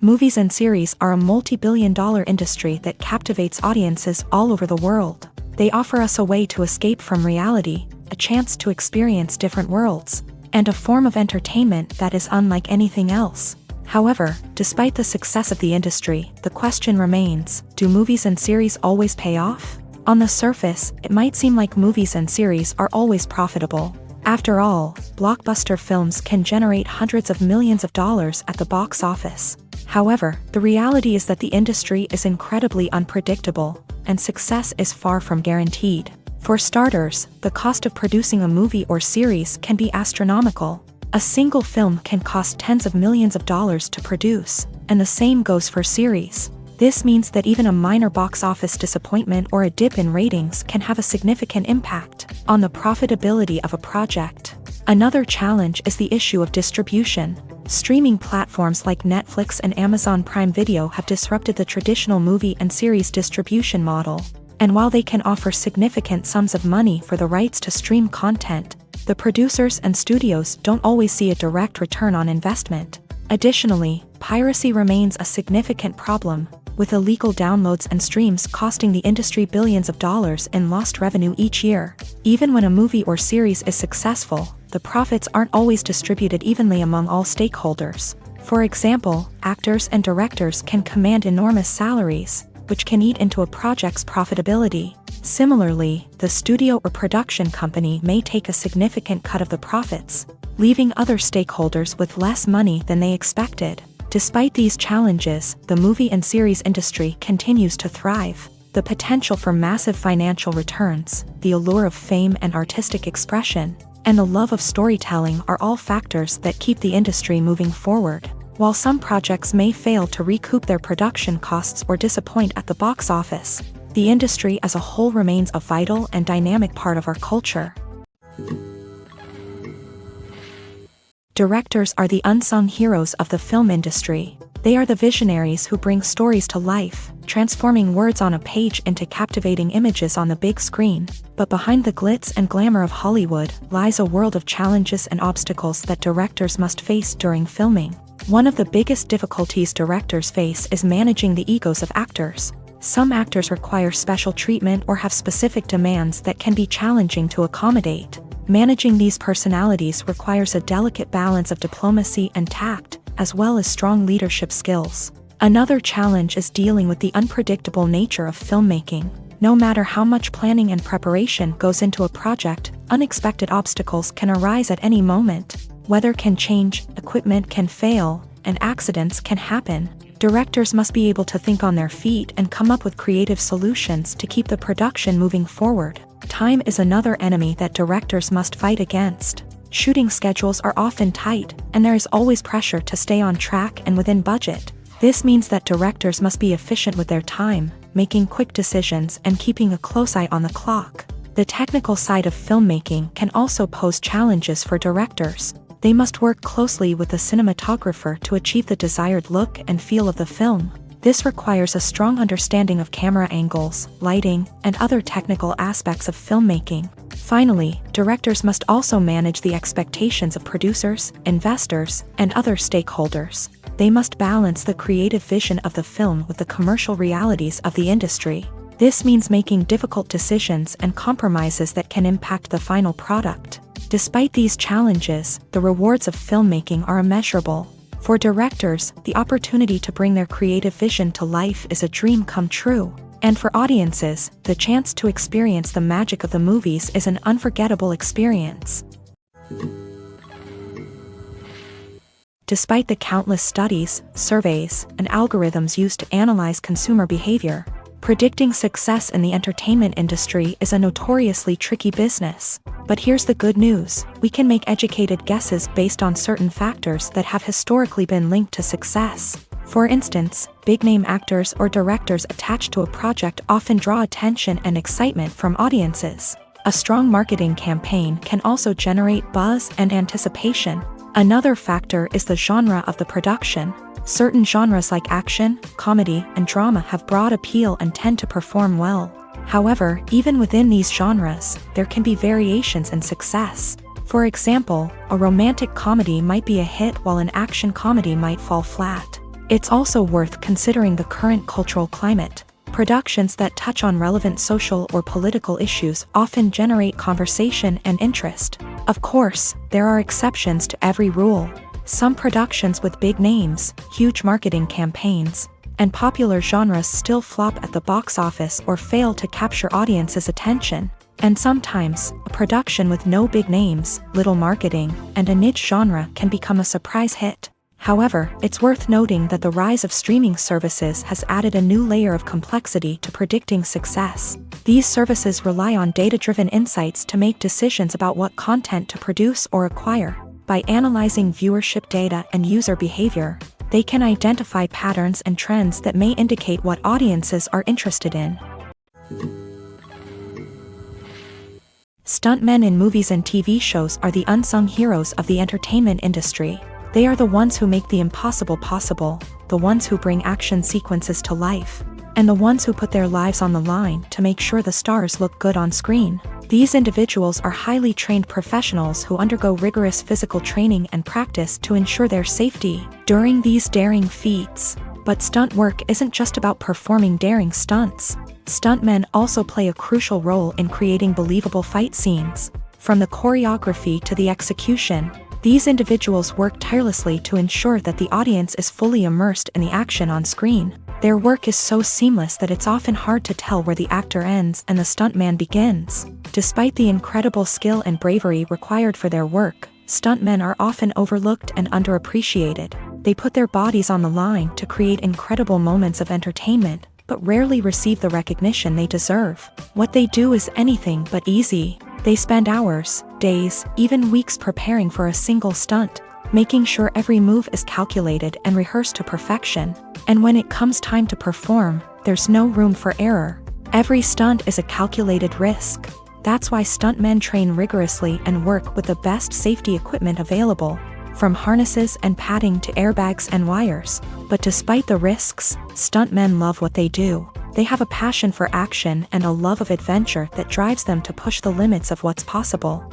Movies and series are a multi-billion-dollar industry that captivates audiences all over the world. They offer us a way to escape from reality, a chance to experience different worlds, and a form of entertainment that is unlike anything else. However, despite the success of the industry, the question remains: do movies and series always pay off? On the surface, it might seem like movies and series are always profitable. After all, blockbuster films can generate hundreds of millions of dollars at the box office. However, the reality is that the industry is incredibly unpredictable, and success is far from guaranteed. For starters, the cost of producing a movie or series can be astronomical. A single film can cost tens of millions of dollars to produce, and the same goes for series. This means that even a minor box office disappointment or a dip in ratings can have a significant impact on the profitability of a project. Another challenge is the issue of distribution. Streaming platforms like Netflix and Amazon Prime Video have disrupted the traditional movie and series distribution model. And while they can offer significant sums of money for the rights to stream content, the producers and studios don't always see a direct return on investment. Additionally, piracy remains a significant problem, with illegal downloads and streams costing the industry billions of dollars in lost revenue each year. Even when a movie or series is successful, the profits aren't always distributed evenly among all stakeholders. For example, actors and directors can command enormous salaries, which can eat into a project's profitability. Similarly, the studio or production company may take a significant cut of the profits, leaving other stakeholders with less money than they expected. Despite these challenges, the movie and series industry continues to thrive. The potential for massive financial returns, the allure of fame and artistic expression, and the love of storytelling are all factors that keep the industry moving forward. While some projects may fail to recoup their production costs or disappoint at the box office, the industry as a whole remains a vital and dynamic part of our culture. Directors are the unsung heroes of the film industry. They are the visionaries who bring stories to life, transforming words on a page into captivating images on the big screen. But behind the glitz and glamour of Hollywood lies a world of challenges and obstacles that directors must face during filming. One of the biggest difficulties directors face is managing the egos of actors. Some actors require special treatment or have specific demands that can be challenging to accommodate. Managing these personalities requires a delicate balance of diplomacy and tact, as well as strong leadership skills. Another challenge is dealing with the unpredictable nature of filmmaking. No matter how much planning and preparation goes into a project, unexpected obstacles can arise at any moment. Weather can change, equipment can fail, and accidents can happen. Directors must be able to think on their feet and come up with creative solutions to keep the production moving forward. Time is another enemy that directors must fight against. Shooting schedules are often tight, and there is always pressure to stay on track and within budget. This means that directors must be efficient with their time, making quick decisions and keeping a close eye on the clock. The technical side of filmmaking can also pose challenges for directors. They must work closely with the cinematographer to achieve the desired look and feel of the film. This requires a strong understanding of camera angles, lighting, and other technical aspects of filmmaking. Finally, directors must also manage the expectations of producers, investors, and other stakeholders. They must balance the creative vision of the film with the commercial realities of the industry. This means making difficult decisions and compromises that can impact the final product. Despite these challenges, the rewards of filmmaking are immeasurable. For directors, the opportunity to bring their creative vision to life is a dream come true. And for audiences, the chance to experience the magic of the movies is an unforgettable experience. Despite the countless studies, surveys, and algorithms used to analyze consumer behavior, predicting success in the entertainment industry is a notoriously tricky business. But here's the good news: we can make educated guesses based on certain factors that have historically been linked to success. For instance, big-name actors or directors attached to a project often draw attention and excitement from audiences. A strong marketing campaign can also generate buzz and anticipation. Another factor is the genre of the production. Certain genres like action, comedy, and drama have broad appeal and tend to perform well. However, even within these genres, there can be variations in success. For example, a romantic comedy might be a hit while an action comedy might fall flat. It's also worth considering the current cultural climate. Productions that touch on relevant social or political issues often generate conversation and interest. Of course, there are exceptions to every rule. Some productions with big names, huge marketing campaigns, and popular genres still flop at the box office or fail to capture audiences' attention. And sometimes, a production with no big names, little marketing, and a niche genre can become a surprise hit. However, it's worth noting that the rise of streaming services has added a new layer of complexity to predicting success. These services rely on data-driven insights to make decisions about what content to produce or acquire. By analyzing viewership data and user behavior, they can identify patterns and trends that may indicate what audiences are interested in. Stuntmen in movies and TV shows are the unsung heroes of the entertainment industry. They are the ones who make the impossible possible, the ones who bring action sequences to life, and the ones who put their lives on the line to make sure the stars look good on screen. These individuals are highly trained professionals who undergo rigorous physical training and practice to ensure their safety during these daring feats. But stunt work isn't just about performing daring stunts. Stuntmen also play a crucial role in creating believable fight scenes. From the choreography to the execution, these individuals work tirelessly to ensure that the audience is fully immersed in the action on screen. Their work is so seamless that it's often hard to tell where the actor ends and the stuntman begins. Despite the incredible skill and bravery required for their work, stuntmen are often overlooked and underappreciated. They put their bodies on the line to create incredible moments of entertainment, but rarely receive the recognition they deserve. What they do is anything but easy. They spend hours, days, even weeks preparing for a single stunt, making sure every move is calculated and rehearsed to perfection. And when it comes time to perform, there's no room for error. Every stunt is a calculated risk. That's why stuntmen train rigorously and work with the best safety equipment available, from harnesses and padding to airbags and wires. But despite the risks, stuntmen love what they do. They have a passion for action and a love of adventure that drives them to push the limits of what's possible.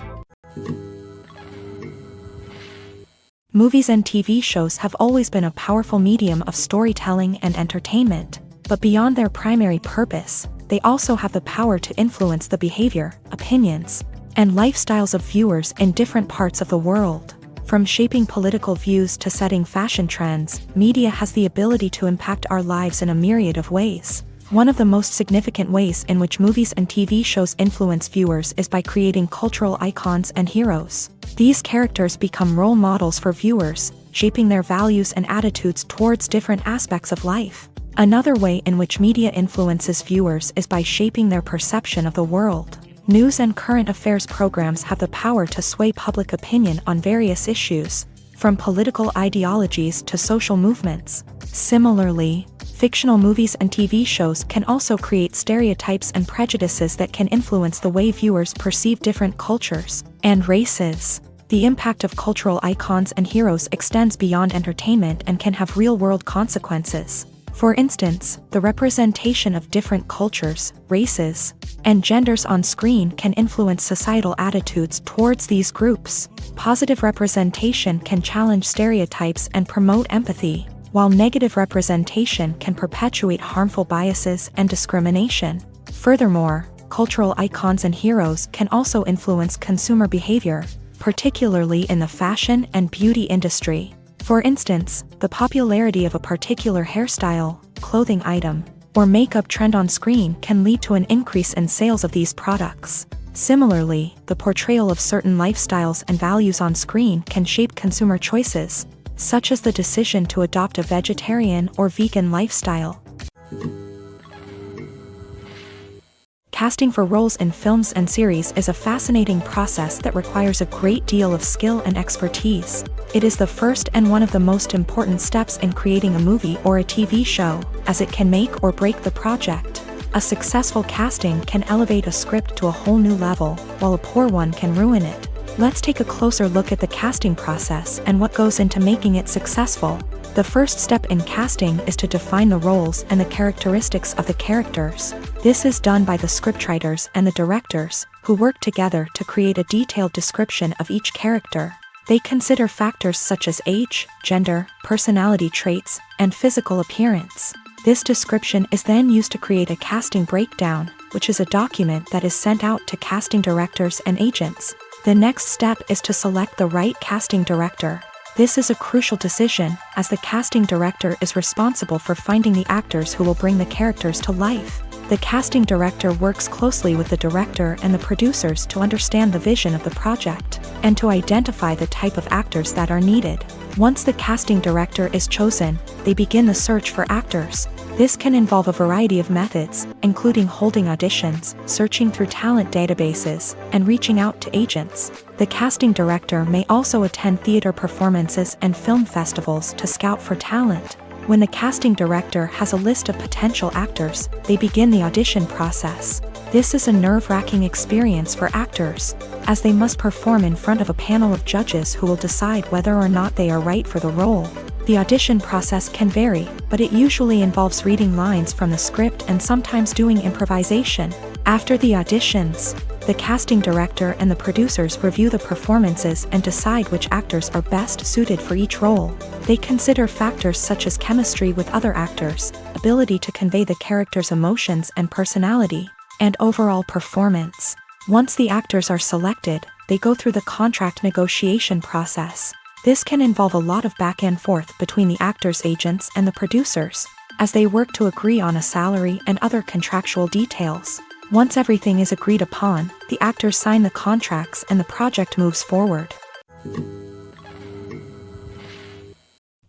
Movies and TV shows have always been a powerful medium of storytelling and entertainment, but beyond their primary purpose, they also have the power to influence the behavior, opinions, and lifestyles of viewers in different parts of the world. From shaping political views to setting fashion trends, media has the ability to impact our lives in a myriad of ways. One of the most significant ways in which movies and TV shows influence viewers is by creating cultural icons and heroes. These characters become role models for viewers, shaping their values and attitudes towards different aspects of life. Another way in which media influences viewers is by shaping their perception of the world. News and current affairs programs have the power to sway public opinion on various issues, from political ideologies to social movements. Similarly, fictional movies and TV shows can also create stereotypes and prejudices that can influence the way viewers perceive different cultures and races. The impact of cultural icons and heroes extends beyond entertainment and can have real-world consequences. For instance, the representation of different cultures, races, and genders on screen can influence societal attitudes towards these groups. Positive representation can challenge stereotypes and promote empathy, while negative representation can perpetuate harmful biases and discrimination. Furthermore, cultural icons and heroes can also influence consumer behavior. particularly in the fashion and beauty industry. For instance, the popularity of a particular hairstyle, clothing item, or makeup trend on screen can lead to an increase in sales of these products. Similarly, the portrayal of certain lifestyles and values on screen can shape consumer choices, such as the decision to adopt a vegetarian or vegan lifestyle. Casting for roles in films and series is a fascinating process that requires a great deal of skill and expertise. It is the first and one of the most important steps in creating a movie or a TV show, as it can make or break the project. A successful casting can elevate a script to a whole new level, while a poor one can ruin it. Let's take a closer look at the casting process and what goes into making it successful. The first step in casting is to define the roles and the characteristics of the characters. This is done by the scriptwriters and the directors, who work together to create a detailed description of each character. They consider factors such as age, gender, personality traits, and physical appearance. This description is then used to create a casting breakdown, which is a document that is sent out to casting directors and agents. The next step is to select the right casting director. This is a crucial decision, as the casting director is responsible for finding the actors who will bring the characters to life. The casting director works closely with the director and the producers to understand the vision of the project, and to identify the type of actors that are needed. Once the casting director is chosen, they begin the search for actors. This can involve a variety of methods, including holding auditions, searching through talent databases, and reaching out to agents. The casting director may also attend theater performances and film festivals to scout for talent. When the casting director has a list of potential actors, they begin the audition process. This is a nerve-wracking experience for actors, as they must perform in front of a panel of judges who will decide whether or not they are right for the role. The audition process can vary, but it usually involves reading lines from the script and sometimes doing improvisation. After the auditions, the casting director and the producers review the performances and decide which actors are best suited for each role. They consider factors such as chemistry with other actors, ability to convey the character's emotions and personality, and overall performance. Once the actors are selected, they go through the contract negotiation process. This can involve a lot of back and forth between the actors' agents and the producers, as they work to agree on a salary and other contractual details. Once everything is agreed upon, the actors sign the contracts and the project moves forward.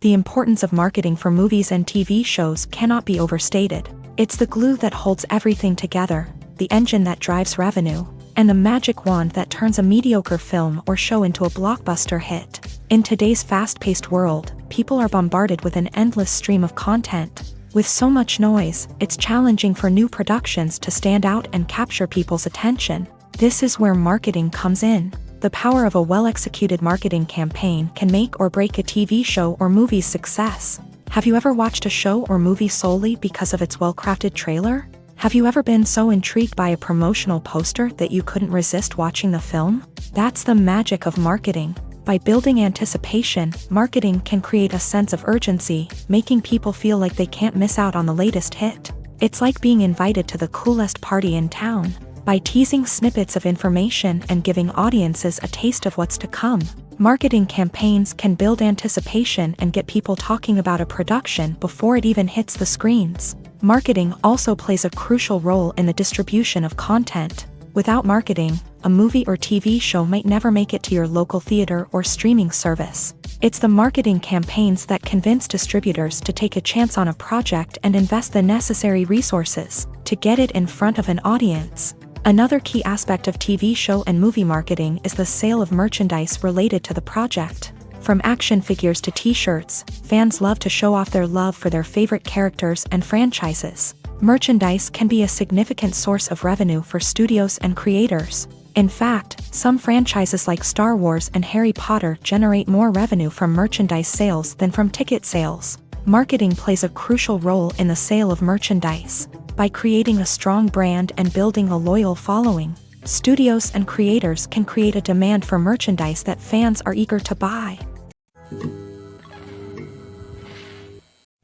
The importance of marketing for movies and TV shows cannot be overstated. It's the glue that holds everything together, the engine that drives revenue, and the magic wand that turns a mediocre film or show into a blockbuster hit. In today's fast-paced world, people are bombarded with an endless stream of content. With so much noise, it's challenging for new productions to stand out and capture people's attention. This is where marketing comes in. The power of a well-executed marketing campaign can make or break a TV show or movie's success. Have you ever watched a show or movie solely because of its well-crafted trailer? Have you ever been so intrigued by a promotional poster that you couldn't resist watching the film? That's the magic of marketing. By building anticipation, marketing can create a sense of urgency, making people feel like they can't miss out on the latest hit. It's like being invited to the coolest party in town. By teasing snippets of information and giving audiences a taste of what's to come, marketing campaigns can build anticipation and get people talking about a production before it even hits the screens. Marketing also plays a crucial role in the distribution of content. Without marketing, a movie or TV show might never make it to your local theater or streaming service. It's the marketing campaigns that convince distributors to take a chance on a project and invest the necessary resources to get it in front of an audience. Another key aspect of TV show and movie marketing is the sale of merchandise related to the project. From action figures to t-shirts, fans love to show off their love for their favorite characters and franchises. Merchandise can be a significant source of revenue for studios and creators. In fact, some franchises like Star Wars and Harry Potter generate more revenue from merchandise sales than from ticket sales. Marketing plays a crucial role in the sale of merchandise. By creating a strong brand and building a loyal following, studios and creators can create a demand for merchandise that fans are eager to buy.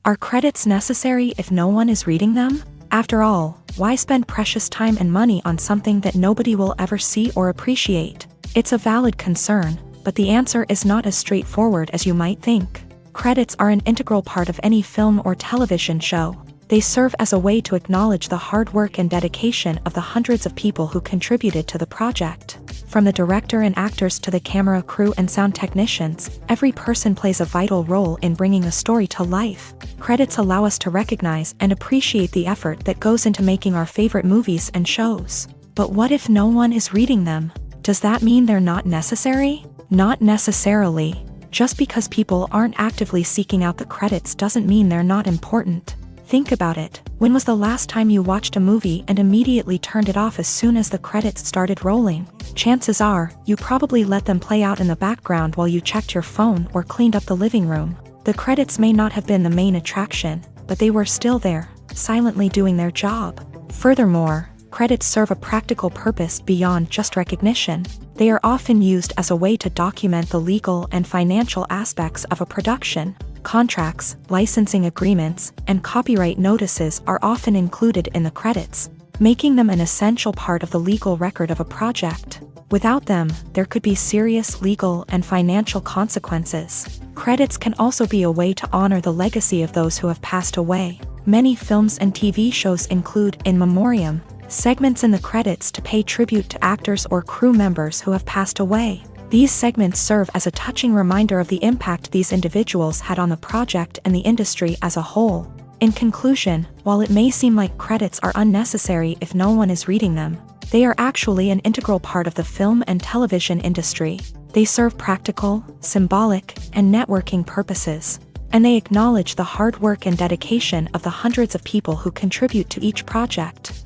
Are credits necessary if no one is reading them? After all, why spend precious time and money on something that nobody will ever see or appreciate? It's a valid concern, but the answer is not as straightforward as you might think. Credits are an integral part of any film or television show. They serve as a way to acknowledge the hard work and dedication of the hundreds of people who contributed to the project. From the director and actors to the camera crew and sound technicians, every person plays a vital role in bringing a story to life. Credits allow us to recognize and appreciate the effort that goes into making our favorite movies and shows. But what if no one is reading them? Does that mean they're not necessary? Not necessarily. Just because people aren't actively seeking out the credits doesn't mean they're not important. Think about it. When was the last time you watched a movie and immediately turned it off as soon as the credits started rolling? Chances are, you probably let them play out in the background while you checked your phone or cleaned up the living room. The credits may not have been the main attraction, but they were still there, silently doing their job. Furthermore, credits serve a practical purpose beyond just recognition. They are often used as a way to document the legal and financial aspects of a production. Contracts, licensing agreements, and copyright notices are often included in the credits, making them an essential part of the legal record of a project. Without them, there could be serious legal and financial consequences. Credits can also be a way to honor the legacy of those who have passed away. Many films and TV shows include in memoriam segments in the credits to pay tribute to actors or crew members who have passed away. These segments serve as a touching reminder of the impact these individuals had on the project and the industry as a whole. In conclusion, while it may seem like credits are unnecessary if no one is reading them, they are actually an integral part of the film and television industry. They serve practical, symbolic, and networking purposes, and they acknowledge the hard work and dedication of the hundreds of people who contribute to each project.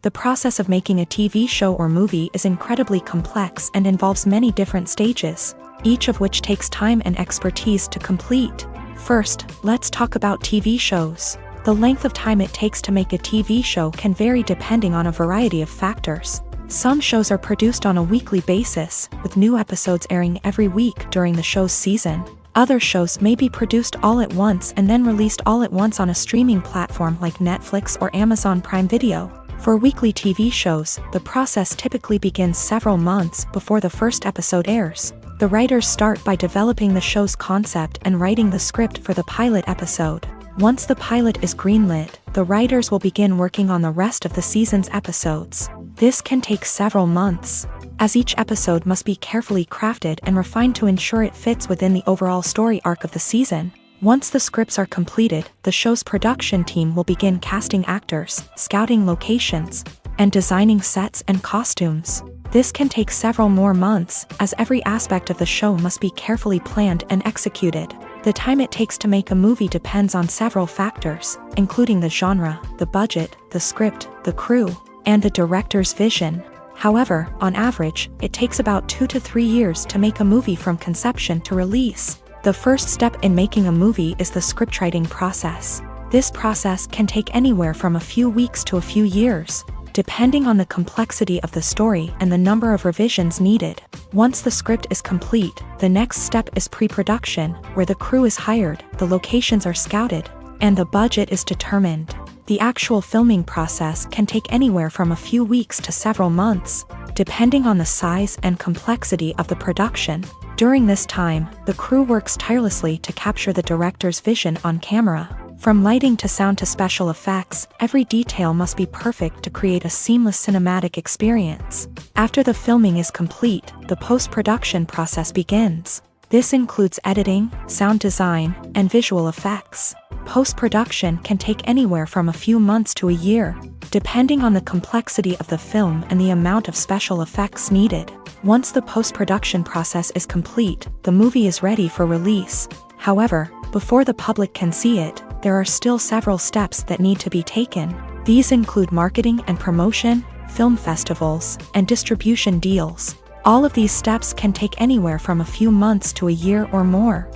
The process of making a TV show or movie is incredibly complex and involves many different stages, each of which takes time and expertise to complete. First, let's talk about TV shows. The length of time it takes to make a TV show can vary depending on a variety of factors. Some shows are produced on a weekly basis, with new episodes airing every week during the show's season. Other shows may be produced all at once and then released all at once on a streaming platform like Netflix or Amazon Prime Video. For weekly TV shows, the process typically begins several months before the first episode airs. The writers start by developing the show's concept and writing the script for the pilot episode. Once the pilot is greenlit, the writers will begin working on the rest of the season's episodes. This can take several months, as each episode must be carefully crafted and refined to ensure it fits within the overall story arc of the season. Once the scripts are completed, the show's production team will begin casting actors, scouting locations, and designing sets and costumes. This can take several more months, as every aspect of the show must be carefully planned and executed. The time it takes to make a movie depends on several factors, including the genre, the budget, the script, the crew, and the director's vision. However, on average, it takes about 2 to 3 years to make a movie from conception to release. The first step in making a movie is the scriptwriting process. This process can take anywhere from a few weeks to a few years, depending on the complexity of the story and the number of revisions needed. Once the script is complete, the next step is pre-production, where the crew is hired, the locations are scouted, and the budget is determined. The actual filming process can take anywhere from a few weeks to several months, depending on the size and complexity of the production. During this time, the crew works tirelessly to capture the director's vision on camera. From lighting to sound to special effects, every detail must be perfect to create a seamless cinematic experience. After the filming is complete, the post-production process begins. This includes editing, sound design, and visual effects. Post-production can take anywhere from a few months to a year, depending on the complexity of the film and the amount of special effects needed. Once the post-production process is complete, the movie is ready for release. However, before the public can see it, there are still several steps that need to be taken. These include marketing and promotion, film festivals, and distribution deals. All of these steps can take anywhere from a few months to a year or more.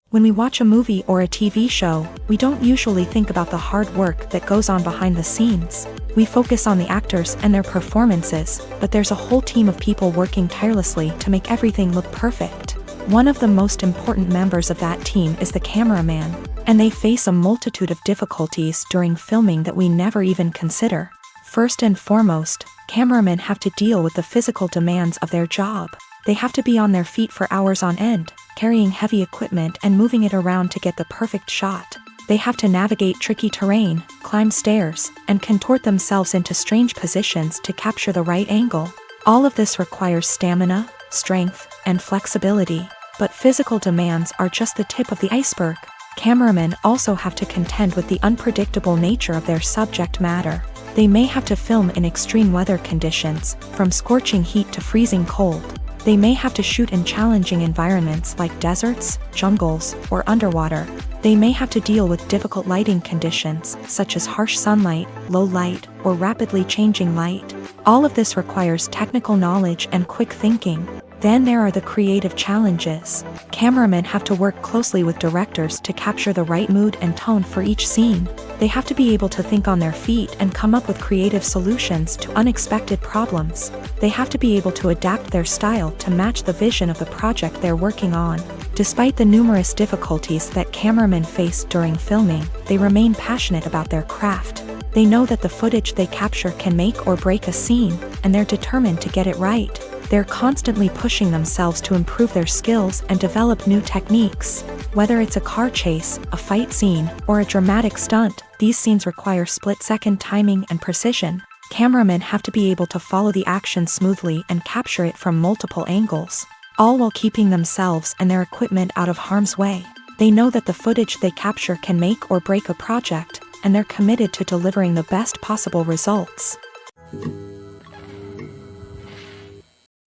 When we watch a movie or a TV show, we don't usually think about the hard work that goes on behind the scenes. We focus on the actors and their performances, but there's a whole team of people working tirelessly to make everything look perfect. One of the most important members of that team is the cameraman. And they face a multitude of difficulties during filming that we never even consider. First and foremost, cameramen have to deal with the physical demands of their job. They have to be on their feet for hours on end, carrying heavy equipment and moving it around to get the perfect shot. They have to navigate tricky terrain, climb stairs, and contort themselves into strange positions to capture the right angle. All of this requires stamina, strength, and flexibility. But physical demands are just the tip of the iceberg. Cameramen also have to contend with the unpredictable nature of their subject matter. They may have to film in extreme weather conditions, from scorching heat to freezing cold. They may have to shoot in challenging environments like deserts, jungles, or underwater. They may have to deal with difficult lighting conditions, such as harsh sunlight, low light, or rapidly changing light. All of this requires technical knowledge and quick thinking. Then there are the creative challenges. Cameramen have to work closely with directors to capture the right mood and tone for each scene. They have to be able to think on their feet and come up with creative solutions to unexpected problems. They have to be able to adapt their style to match the vision of the project they're working on. Despite the numerous difficulties that cameramen face during filming, they remain passionate about their craft. They know that the footage they capture can make or break a scene, and they're determined to get it right. They're constantly pushing themselves to improve their skills and develop new techniques. Whether it's a car chase, a fight scene, or a dramatic stunt, these scenes require split-second timing and precision. Cameramen have to be able to follow the action smoothly and capture it from multiple angles, all while keeping themselves and their equipment out of harm's way. They know that the footage they capture can make or break a project, and they're committed to delivering the best possible results.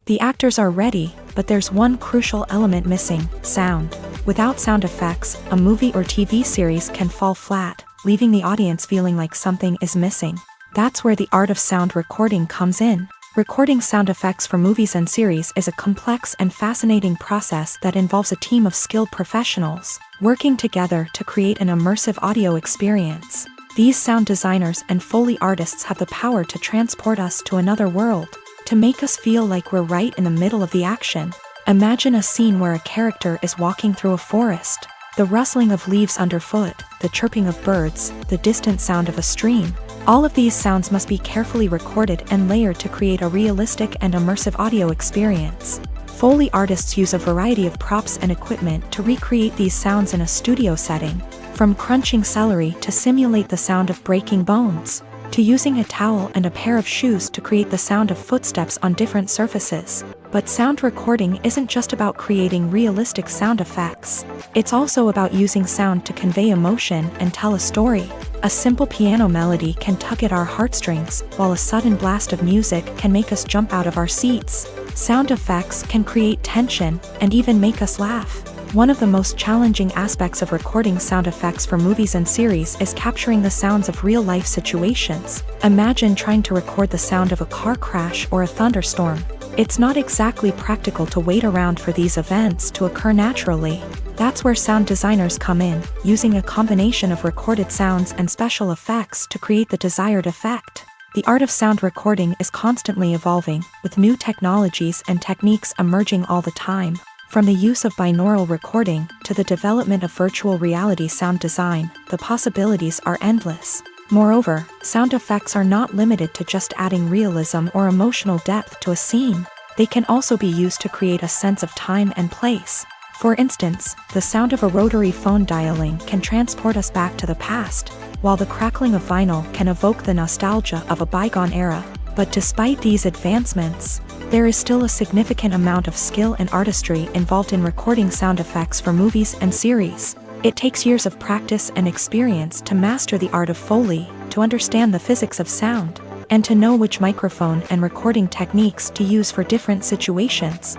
The actors are ready, but there's one crucial element missing: sound. Without sound effects, a movie or TV series can fall flat, leaving the audience feeling like something is missing. That's where the art of sound recording comes in. Recording sound effects for movies and series is a complex and fascinating process that involves a team of skilled professionals working together to create an immersive audio experience. These sound designers and Foley artists have the power to transport us to another world, to make us feel like we're right in the middle of the action. Imagine a scene where a character is walking through a forest. The rustling of leaves underfoot, the chirping of birds, the distant sound of a stream. All of these sounds must be carefully recorded and layered to create a realistic and immersive audio experience. Foley artists use a variety of props and equipment to recreate these sounds in a studio setting, from crunching celery to simulate the sound of breaking bones, to using a towel and a pair of shoes to create the sound of footsteps on different surfaces. But sound recording isn't just about creating realistic sound effects. It's also about using sound to convey emotion and tell a story. A simple piano melody can tug at our heartstrings, while a sudden blast of music can make us jump out of our seats. Sound effects can create tension and even make us laugh. One of the most challenging aspects of recording sound effects for movies and series is capturing the sounds of real-life situations. Imagine trying to record the sound of a car crash or a thunderstorm. It's not exactly practical to wait around for these events to occur naturally. That's where sound designers come in, using a combination of recorded sounds and special effects to create the desired effect. The art of sound recording is constantly evolving, with new technologies and techniques emerging all the time. From the use of binaural recording to the development of virtual reality sound design, the possibilities are endless. Moreover, sound effects are not limited to just adding realism or emotional depth to a scene. They can also be used to create a sense of time and place. For instance, the sound of a rotary phone dialing can transport us back to the past, while the crackling of vinyl can evoke the nostalgia of a bygone era. But despite these advancements, there is still a significant amount of skill and artistry involved in recording sound effects for movies and series. It takes years of practice and experience to master the art of Foley, to understand the physics of sound, and to know which microphone and recording techniques to use for different situations.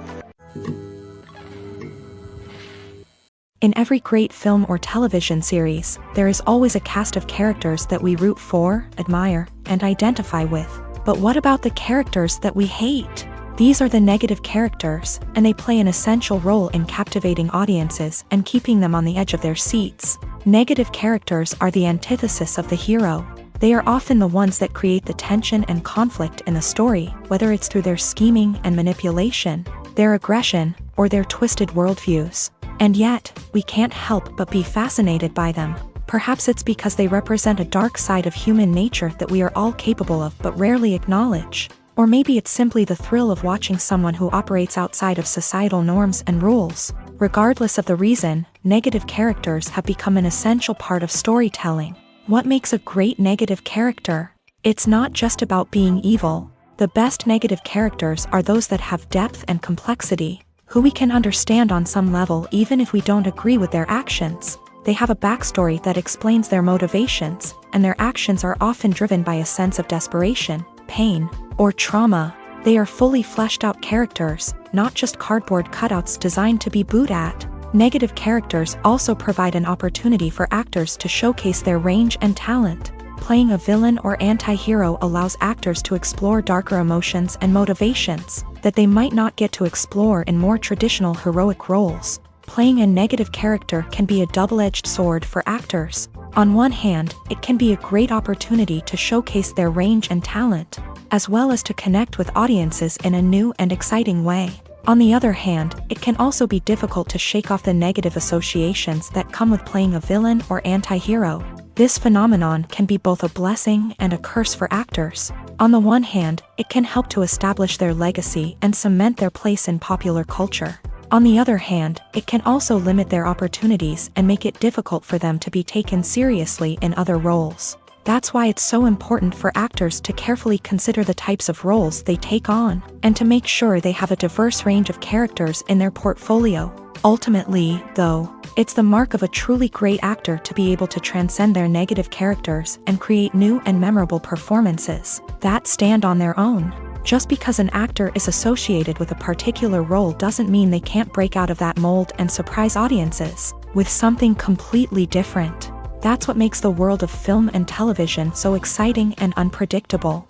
In every great film or television series, there is always a cast of characters that we root for, admire, and identify with. But what about the characters that we hate? These are the negative characters, and they play an essential role in captivating audiences and keeping them on the edge of their seats. Negative characters are the antithesis of the hero. They are often the ones that create the tension and conflict in the story, whether it's through their scheming and manipulation, their aggression, or their twisted worldviews. And yet, we can't help but be fascinated by them. Perhaps it's because they represent a dark side of human nature that we are all capable of but rarely acknowledge. Or maybe it's simply the thrill of watching someone who operates outside of societal norms and rules. Regardless of the reason, negative characters have become an essential part of storytelling. What makes a great negative character? It's not just about being evil. The best negative characters are those that have depth and complexity, who we can understand on some level even if we don't agree with their actions. They have a backstory that explains their motivations, and their actions are often driven by a sense of desperation, pain, or trauma. They are fully fleshed out characters, not just cardboard cutouts designed to be booed at. Negative characters also provide an opportunity for actors to showcase their range and talent. Playing a villain or anti-hero allows actors to explore darker emotions and motivations that they might not get to explore in more traditional heroic roles. Playing a negative character can be a double-edged sword for actors. On one hand, it can be a great opportunity to showcase their range and talent, as well as to connect with audiences in a new and exciting way. On the other hand, it can also be difficult to shake off the negative associations that come with playing a villain or anti-hero. This phenomenon can be both a blessing and a curse for actors. On the one hand, it can help to establish their legacy and cement their place in popular culture. On the other hand, it can also limit their opportunities and make it difficult for them to be taken seriously in other roles. That's why it's so important for actors to carefully consider the types of roles they take on, and to make sure they have a diverse range of characters in their portfolio. Ultimately, though, it's the mark of a truly great actor to be able to transcend their negative characters and create new and memorable performances that stand on their own. Just because an actor is associated with a particular role doesn't mean they can't break out of that mold and surprise audiences with something completely different. That's what makes the world of film and television so exciting and unpredictable.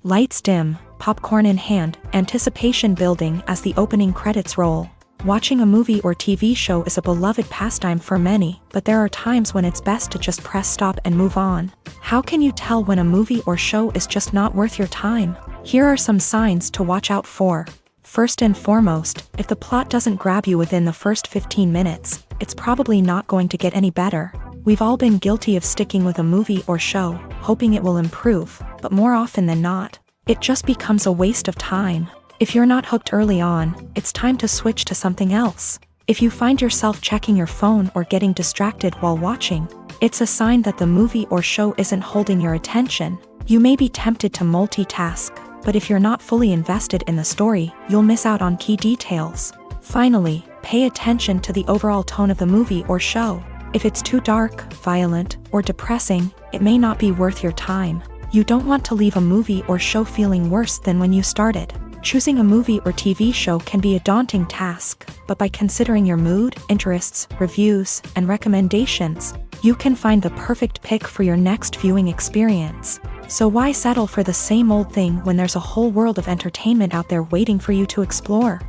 Lights dim, popcorn in hand, anticipation building as the opening credits roll. Watching a movie or TV show is a beloved pastime for many, but there are times when it's best to just press stop and move on. How can you tell when a movie or show is just not worth your time? Here are some signs to watch out for. First and foremost, if the plot doesn't grab you within the first 15 minutes, it's probably not going to get any better. We've all been guilty of sticking with a movie or show, hoping it will improve, but more often than not, it just becomes a waste of time. If you're not hooked early on, it's time to switch to something else. If you find yourself checking your phone or getting distracted while watching, it's a sign that the movie or show isn't holding your attention. You may be tempted to multitask, but if you're not fully invested in the story, you'll miss out on key details. Finally, pay attention to the overall tone of the movie or show. If it's too dark, violent, or depressing, it may not be worth your time. You don't want to leave a movie or show feeling worse than when you started. Choosing a movie or TV show can be a daunting task, but by considering your mood, interests, reviews, and recommendations, you can find the perfect pick for your next viewing experience. So why settle for the same old thing when there's a whole world of entertainment out there waiting for you to explore?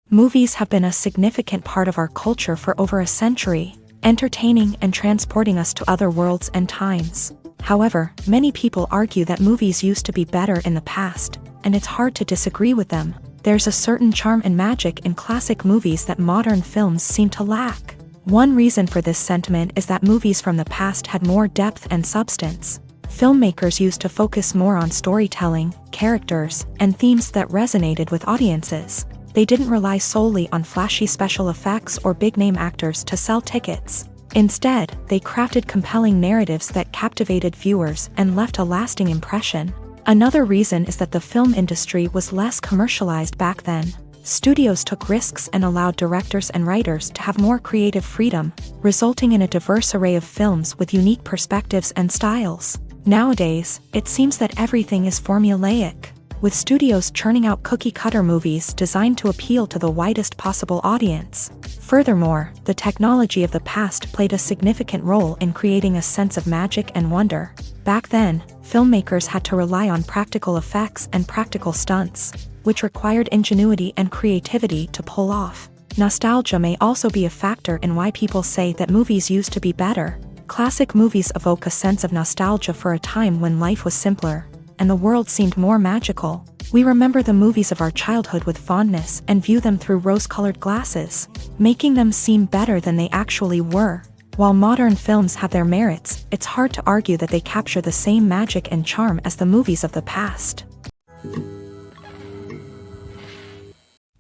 Movies have been a significant part of our culture for over a century, entertaining and transporting us to other worlds and times. However, many people argue that movies used to be better in the past, and it's hard to disagree with them. There's a certain charm and magic in classic movies that modern films seem to lack. One reason for this sentiment is that movies from the past had more depth and substance. Filmmakers used to focus more on storytelling, characters, and themes that resonated with audiences. They didn't rely solely on flashy special effects or big-name actors to sell tickets. Instead, they crafted compelling narratives that captivated viewers and left a lasting impression. Another reason is that the film industry was less commercialized back then. Studios took risks and allowed directors and writers to have more creative freedom, resulting in a diverse array of films with unique perspectives and styles. Nowadays, it seems that everything is formulaic, with studios churning out cookie-cutter movies designed to appeal to the widest possible audience. Furthermore, the technology of the past played a significant role in creating a sense of magic and wonder. Back then, filmmakers had to rely on practical effects and practical stunts, which required ingenuity and creativity to pull off. Nostalgia may also be a factor in why people say that movies used to be better. Classic movies evoke a sense of nostalgia for a time when life was simpler, and the world seemed more magical. We remember the movies of our childhood with fondness and view them through rose-colored glasses, making them seem better than they actually were. While modern films have their merits, it's hard to argue that they capture the same magic and charm as the movies of the past.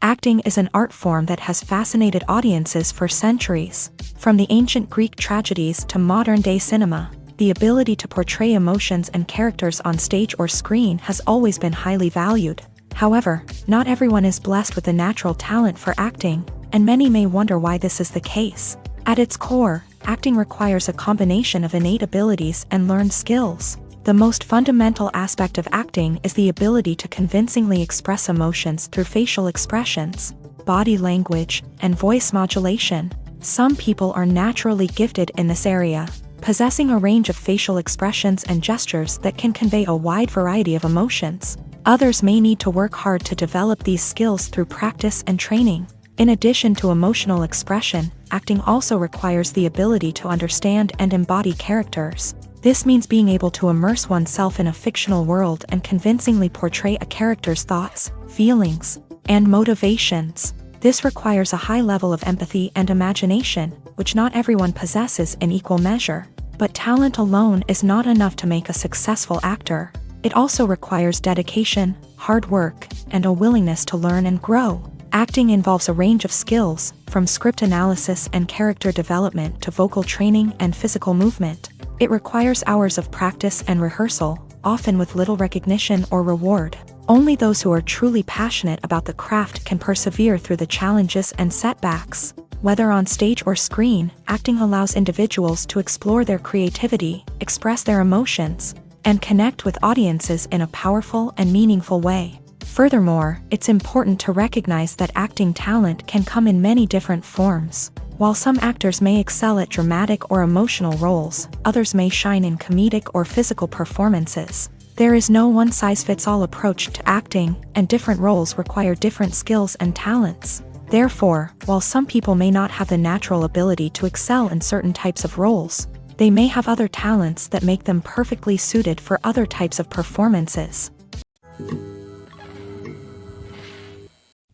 Acting is an art form that has fascinated audiences for centuries. From the ancient Greek tragedies to modern-day cinema, the ability to portray emotions and characters on stage or screen has always been highly valued. However, not everyone is blessed with the natural talent for acting, and many may wonder why this is the case. At its core, acting requires a combination of innate abilities and learned skills. The most fundamental aspect of acting is the ability to convincingly express emotions through facial expressions, body language, and voice modulation. Some people are naturally gifted in this area, possessing a range of facial expressions and gestures that can convey a wide variety of emotions. Others may need to work hard to develop these skills through practice and training. In addition to emotional expression, acting also requires the ability to understand and embody characters. This means being able to immerse oneself in a fictional world and convincingly portray a character's thoughts, feelings, and motivations. This requires a high level of empathy and imagination, which not everyone possesses in equal measure. But talent alone is not enough to make a successful actor. It also requires dedication, hard work, and a willingness to learn and grow. Acting involves a range of skills, from script analysis and character development to vocal training and physical movement. It requires hours of practice and rehearsal, often with little recognition or reward. Only those who are truly passionate about the craft can persevere through the challenges and setbacks. Whether on stage or screen, acting allows individuals to explore their creativity, express their emotions, and connect with audiences in a powerful and meaningful way. Furthermore, it's important to recognize that acting talent can come in many different forms. While some actors may excel at dramatic or emotional roles, others may shine in comedic or physical performances. There is no one-size-fits-all approach to acting, and different roles require different skills and talents. Therefore, while some people may not have the natural ability to excel in certain types of roles, they may have other talents that make them perfectly suited for other types of performances.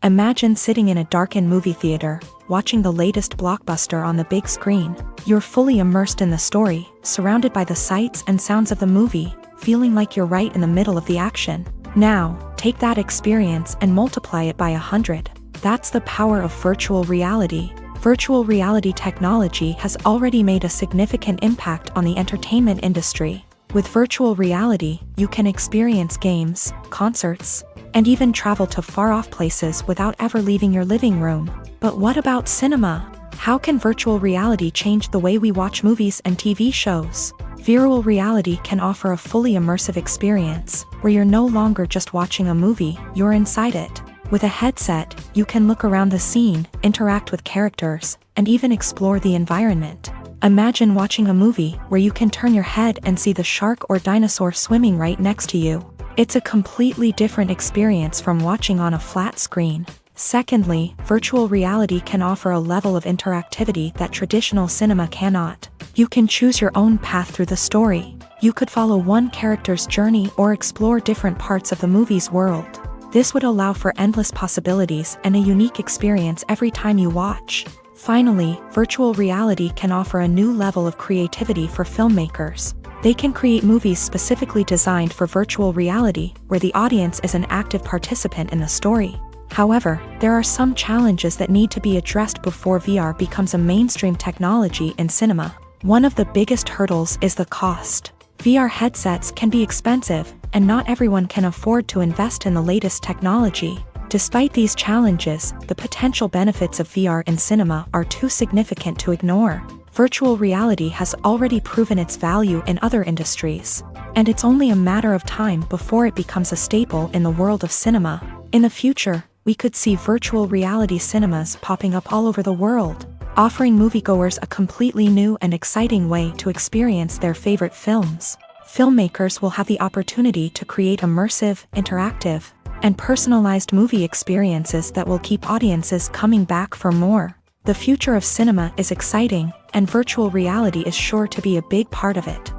Imagine sitting in a darkened movie theater, watching the latest blockbuster on the big screen. You're fully immersed in the story, surrounded by the sights and sounds of the movie, feeling like you're right in the middle of the action. Now, take that experience and multiply it by 100. That's the power of virtual reality. Virtual reality technology has already made a significant impact on the entertainment industry. With virtual reality, you can experience games, concerts, and even travel to far-off places without ever leaving your living room. But what about cinema? How can virtual reality change the way we watch movies and TV shows? Virtual reality can offer a fully immersive experience, where you're no longer just watching a movie, you're inside it. With a headset, you can look around the scene, interact with characters, and even explore the environment. Imagine watching a movie where you can turn your head and see the shark or dinosaur swimming right next to you. It's a completely different experience from watching on a flat screen. Secondly, virtual reality can offer a level of interactivity that traditional cinema cannot. You can choose your own path through the story. You could follow one character's journey or explore different parts of the movie's world. This would allow for endless possibilities and a unique experience every time you watch. Finally, virtual reality can offer a new level of creativity for filmmakers. They can create movies specifically designed for virtual reality, where the audience is an active participant in the story. However, there are some challenges that need to be addressed before VR becomes a mainstream technology in cinema. One of the biggest hurdles is the cost. VR headsets can be expensive, and not everyone can afford to invest in the latest technology. Despite these challenges, the potential benefits of VR in cinema are too significant to ignore. Virtual reality has already proven its value in other industries, and it's only a matter of time before it becomes a staple in the world of cinema. In the future, we could see virtual reality cinemas popping up all over the world, offering moviegoers a completely new and exciting way to experience their favorite films. Filmmakers will have the opportunity to create immersive, interactive, and personalized movie experiences that will keep audiences coming back for more. The future of cinema is exciting, and virtual reality is sure to be a big part of it.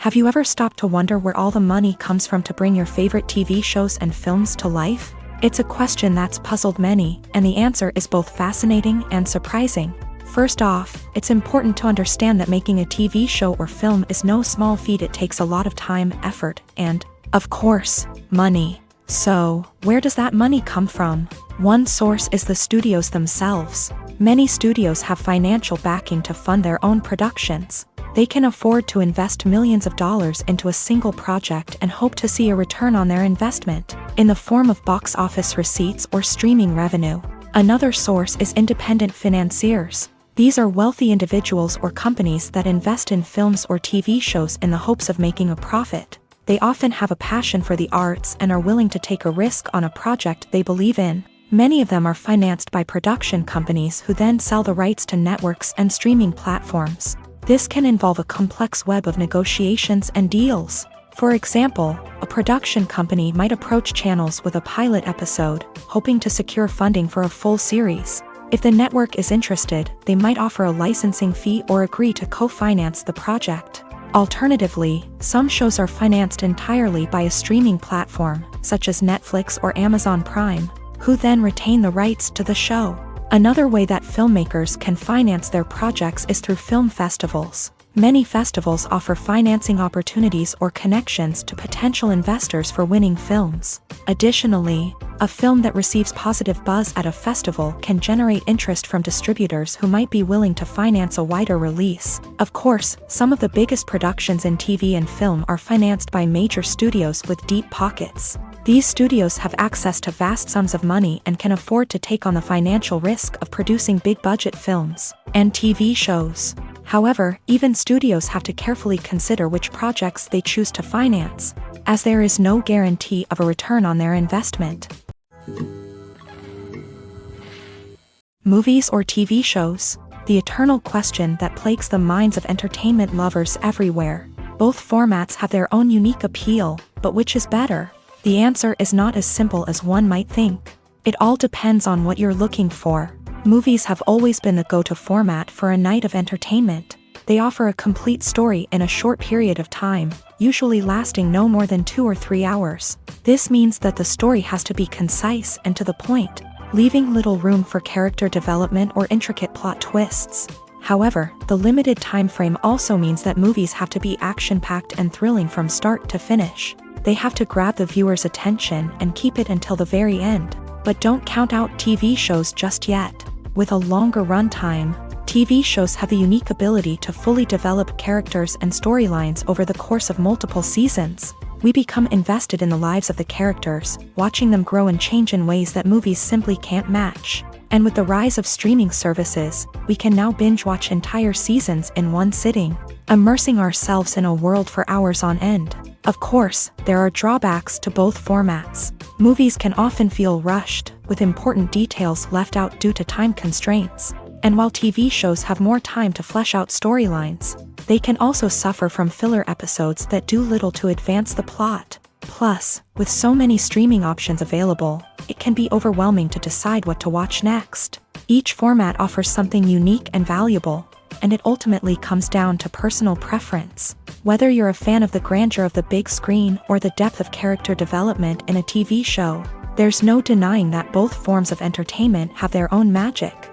Have you ever stopped to wonder where all the money comes from to bring your favorite TV shows and films to life? It's a question that's puzzled many, and the answer is both fascinating and surprising. First off, it's important to understand that making a TV show or film is no small feat. It takes a lot of time, effort, and, of course, money. So, where does that money come from? One source is the studios themselves. Many studios have financial backing to fund their own productions. They can afford to invest millions of dollars into a single project and hope to see a return on their investment, in the form of box office receipts or streaming revenue. Another source is independent financiers. These are wealthy individuals or companies that invest in films or TV shows in the hopes of making a profit. They often have a passion for the arts and are willing to take a risk on a project they believe in. Many of them are financed by production companies who then sell the rights to networks and streaming platforms. This can involve a complex web of negotiations and deals. For example, a production company might approach channels with a pilot episode, hoping to secure funding for a full series. If the network is interested, they might offer a licensing fee or agree to co-finance the project. Alternatively, some shows are financed entirely by a streaming platform, such as Netflix or Amazon Prime, who then retain the rights to the show. Another way that filmmakers can finance their projects is through film festivals. Many festivals offer financing opportunities or connections to potential investors for winning films. Additionally, a film that receives positive buzz at a festival can generate interest from distributors who might be willing to finance a wider release. Of course, some of the biggest productions in TV and film are financed by major studios with deep pockets. These studios have access to vast sums of money and can afford to take on the financial risk of producing big-budget films and TV shows. However, even studios have to carefully consider which projects they choose to finance, as there is no guarantee of a return on their investment. Movies or TV shows? The eternal question that plagues the minds of entertainment lovers everywhere. Both formats have their own unique appeal, but which is better? The answer is not as simple as one might think. It all depends on what you're looking for. Movies have always been the go-to format for a night of entertainment. They offer a complete story in a short period of time, usually lasting no more than 2 or 3 hours. This means that the story has to be concise and to the point, leaving little room for character development or intricate plot twists. However, the limited time frame also means that movies have to be action-packed and thrilling from start to finish. They have to grab the viewer's attention and keep it until the very end. But don't count out TV shows just yet. With a longer runtime, TV shows have the unique ability to fully develop characters and storylines over the course of multiple seasons. We become invested in the lives of the characters, watching them grow and change in ways that movies simply can't match. And with the rise of streaming services, we can now binge-watch entire seasons in one sitting, immersing ourselves in a world for hours on end. Of course, there are drawbacks to both formats. Movies can often feel rushed, with important details left out due to time constraints. And while TV shows have more time to flesh out storylines, they can also suffer from filler episodes that do little to advance the plot. Plus, with so many streaming options available, it can be overwhelming to decide what to watch next. Each format offers something unique and valuable, and it ultimately comes down to personal preference. Whether you're a fan of the grandeur of the big screen or the depth of character development in a TV show, there's no denying that both forms of entertainment have their own magic.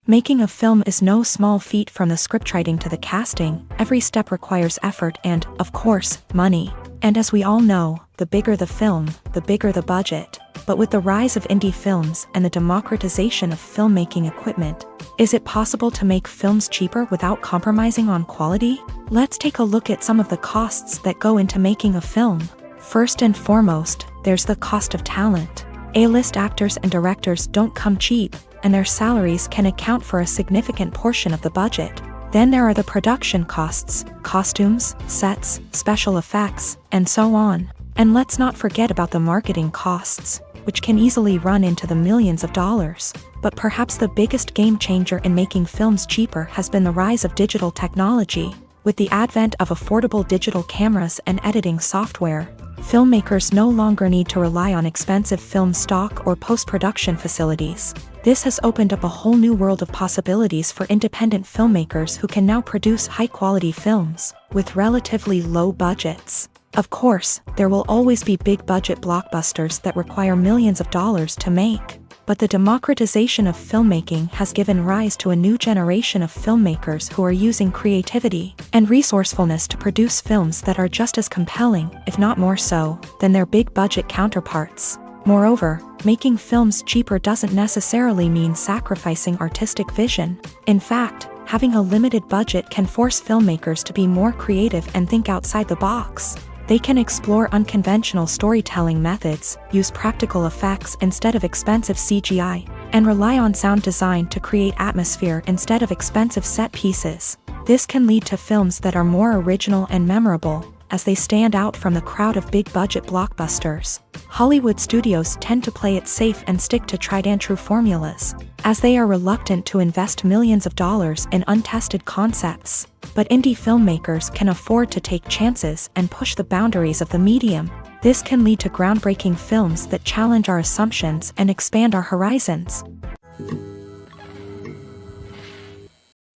Making a film is no small feat. From the scriptwriting to the casting, every step requires effort and, of course, money. And as we all know, the bigger the film, the bigger the budget. But with the rise of indie films and the democratization of filmmaking equipment, is it possible to make films cheaper without compromising on quality? Let's take a look at some of the costs that go into making a film. First and foremost, there's the cost of talent. A-list actors and directors don't come cheap, and their salaries can account for a significant portion of the budget. Then there are the production costs, costumes, sets, special effects, and so on. And let's not forget about the marketing costs, which can easily run into the millions of dollars. But perhaps the biggest game changer in making films cheaper has been the rise of digital technology. With the advent of affordable digital cameras and editing software, Filmmakers no longer need to rely on expensive film stock or post-production facilities. This has opened up a whole new world of possibilities for independent filmmakers who can now produce high-quality films with relatively low budgets. Of course, there will always be big-budget blockbusters that require millions of dollars to make. But the democratization of filmmaking has given rise to a new generation of filmmakers who are using creativity and resourcefulness to produce films that are just as compelling, if not more so, than their big-budget counterparts. Moreover, making films cheaper doesn't necessarily mean sacrificing artistic vision. In fact, having a limited budget can force filmmakers to be more creative and think outside the box. They can explore unconventional storytelling methods, use practical effects instead of expensive CGI, and rely on sound design to create atmosphere instead of expensive set pieces. This can lead to films that are more original and memorable, as they stand out from the crowd of big-budget blockbusters. Hollywood studios tend to play it safe and stick to tried-and-true formulas, as they are reluctant to invest millions of dollars in untested concepts. But indie filmmakers can afford to take chances and push the boundaries of the medium. This can lead to groundbreaking films that challenge our assumptions and expand our horizons.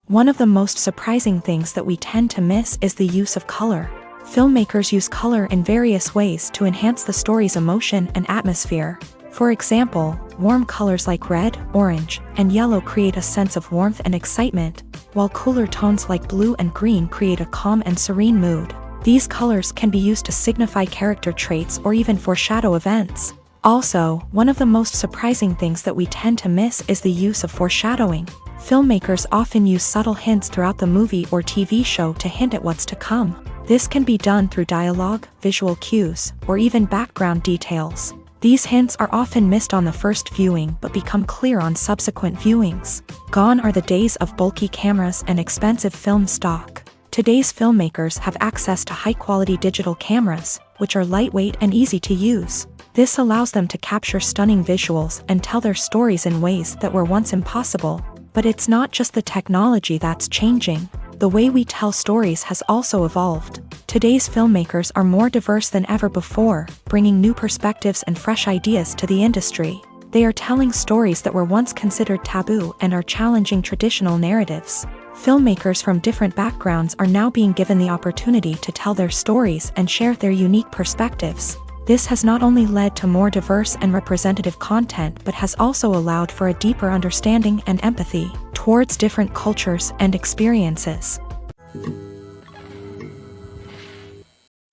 One of the most surprising things that we tend to miss is the use of color. Filmmakers use color in various ways to enhance the story's emotion and atmosphere. For example, warm colors like red, orange, and yellow create a sense of warmth and excitement, while cooler tones like blue and green create a calm and serene mood. These colors can be used to signify character traits or even foreshadow events. Also, one of the most surprising things that we tend to miss is the use of foreshadowing. Filmmakers often use subtle hints throughout the movie or TV show to hint at what's to come. This can be done through dialogue, visual cues, or even background details. These hints are often missed on the first viewing but become clear on subsequent viewings. Gone are the days of bulky cameras and expensive film stock. Today's filmmakers have access to high-quality digital cameras, which are lightweight and easy to use. This allows them to capture stunning visuals and tell their stories in ways that were once impossible. But it's not just the technology that's changing. The way we tell stories has also evolved. Today's filmmakers are more diverse than ever before, bringing new perspectives and fresh ideas to the industry. They are telling stories that were once considered taboo and are challenging traditional narratives. Filmmakers from different backgrounds are now being given the opportunity to tell their stories and share their unique perspectives. This has not only led to more diverse and representative content but has also allowed for a deeper understanding and empathy towards different cultures and experiences.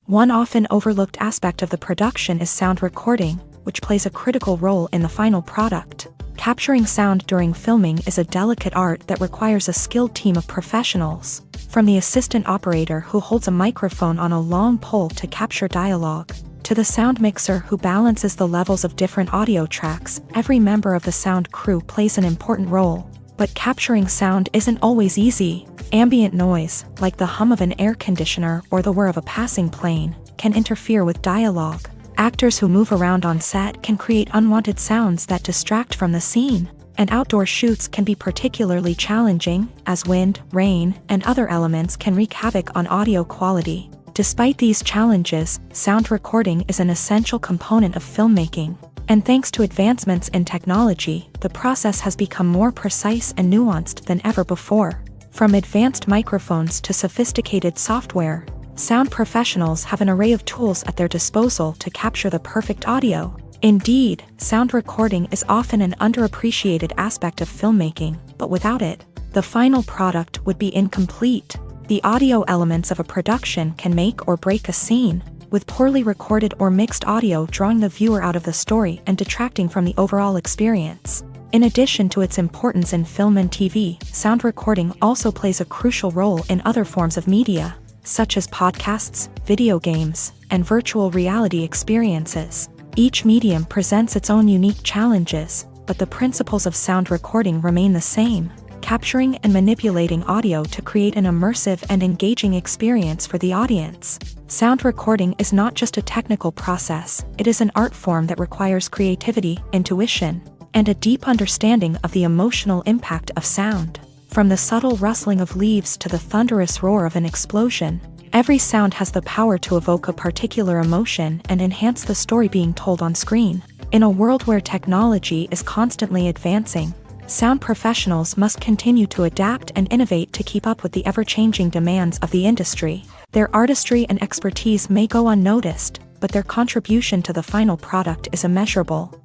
One often overlooked aspect of the production is sound recording, which plays a critical role in the final product. Capturing sound during filming is a delicate art that requires a skilled team of professionals. From the assistant operator who holds a microphone on a long pole to capture dialogue, to the sound mixer who balances the levels of different audio tracks, every member of the sound crew plays an important role. But capturing sound isn't always easy. Ambient noise, like the hum of an air conditioner or the whir of a passing plane, can interfere with dialogue. Actors who move around on set can create unwanted sounds that distract from the scene. And outdoor shoots can be particularly challenging, as wind, rain, and other elements can wreak havoc on audio quality. Despite these challenges, sound recording is an essential component of filmmaking. And thanks to advancements in technology, the process has become more precise and nuanced than ever before. From advanced microphones to sophisticated software, sound professionals have an array of tools at their disposal to capture the perfect audio. Indeed, sound recording is often an underappreciated aspect of filmmaking, but without it, the final product would be incomplete. The audio elements of a production can make or break a scene, with poorly recorded or mixed audio drawing the viewer out of the story and detracting from the overall experience. In addition to its importance in film and TV, sound recording also plays a crucial role in other forms of media, such as podcasts, video games, and virtual reality experiences. Each medium presents its own unique challenges, but the principles of sound recording remain the same. Capturing and manipulating audio to create an immersive and engaging experience for the audience. Sound recording is not just a technical process, it is an art form that requires creativity, intuition, and a deep understanding of the emotional impact of sound. From the subtle rustling of leaves to the thunderous roar of an explosion, Every sound has the power to evoke a particular emotion and enhance the story being told on screen. In a world where technology is constantly advancing, sound professionals must continue to adapt and innovate to keep up with the ever-changing demands of the industry. Their artistry and expertise may go unnoticed, but their contribution to the final product is immeasurable.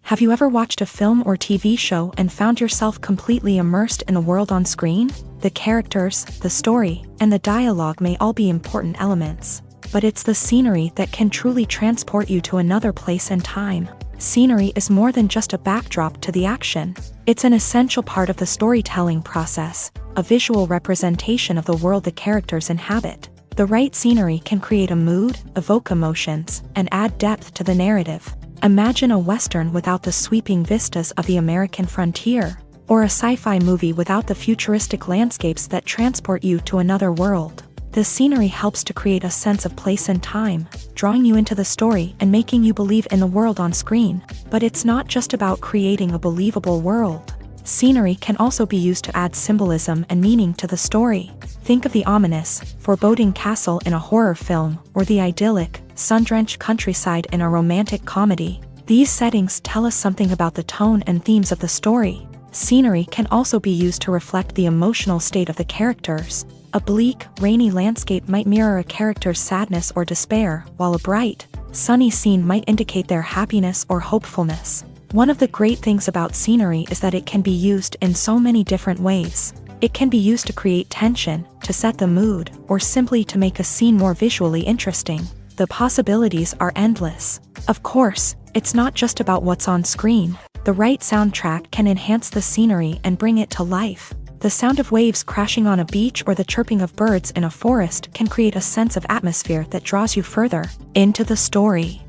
Have you ever watched a film or TV show and found yourself completely immersed in the world on screen? The characters, the story, and the dialogue may all be important elements, but it's the scenery that can truly transport you to another place and time. Scenery is more than just a backdrop to the action. It's an essential part of the storytelling process, a visual representation of the world the characters inhabit. The right scenery can create a mood, evoke emotions, and add depth to the narrative. Imagine a Western without the sweeping vistas of the American frontier, or a sci-fi movie without the futuristic landscapes that transport you to another world. The scenery helps to create a sense of place and time, drawing you into the story and making you believe in the world on screen. But it's not just about creating a believable world. Scenery can also be used to add symbolism and meaning to the story. Think of the ominous, foreboding castle in a horror film, or the idyllic, sun-drenched countryside in a romantic comedy. These settings tell us something about the tone and themes of the story. Scenery can also be used to reflect the emotional state of the characters. A bleak, rainy landscape might mirror a character's sadness or despair, while a bright, sunny scene might indicate their happiness or hopefulness. One of the great things about scenery is that it can be used in so many different ways. It can be used to create tension, to set the mood, or simply to make a scene more visually interesting. The possibilities are endless. Of course, it's not just about what's on screen. The right soundtrack can enhance the scenery and bring it to life. The sound of waves crashing on a beach or the chirping of birds in a forest can create a sense of atmosphere that draws you further into the story.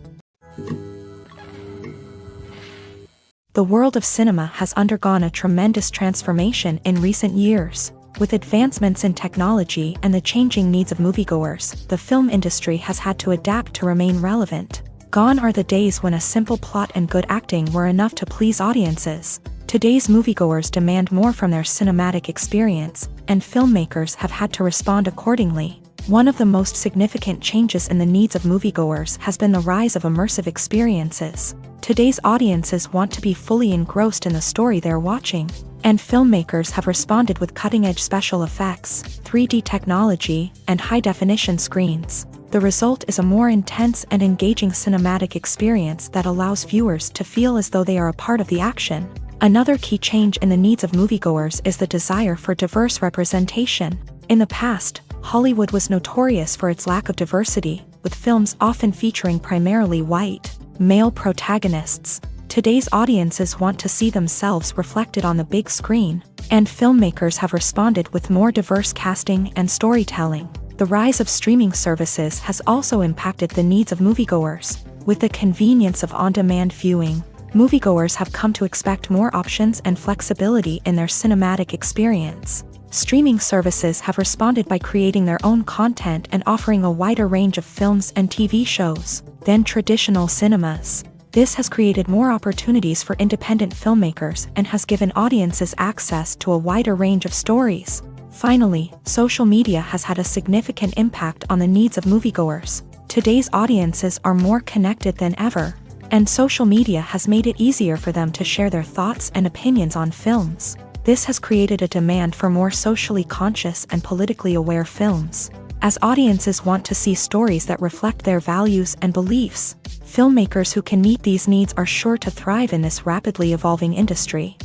The world of cinema has undergone a tremendous transformation in recent years. With advancements in technology and the changing needs of moviegoers, the film industry has had to adapt to remain relevant. Gone are the days when a simple plot and good acting were enough to please audiences. Today's moviegoers demand more from their cinematic experience, and filmmakers have had to respond accordingly. One of the most significant changes in the needs of moviegoers has been the rise of immersive experiences. Today's audiences want to be fully engrossed in the story they're watching, and filmmakers have responded with cutting-edge special effects, 3D technology, and high-definition screens. The result is a more intense and engaging cinematic experience that allows viewers to feel as though they are a part of the action. Another key change in the needs of moviegoers is the desire for diverse representation. In the past, Hollywood was notorious for its lack of diversity, with films often featuring primarily white, male protagonists. Today's audiences want to see themselves reflected on the big screen, and filmmakers have responded with more diverse casting and storytelling. The rise of streaming services has also impacted the needs of moviegoers. With the convenience of on-demand viewing, moviegoers have come to expect more options and flexibility in their cinematic experience. Streaming services have responded by creating their own content and offering a wider range of films and TV shows than traditional cinemas. This has created more opportunities for independent filmmakers and has given audiences access to a wider range of stories. Finally, social media has had a significant impact on the needs of moviegoers. Today's audiences are more connected than ever, and social media has made it easier for them to share their thoughts and opinions on films. This has created a demand for more socially conscious and politically aware films. As audiences want to see stories that reflect their values and beliefs, filmmakers who can meet these needs are sure to thrive in this rapidly evolving industry.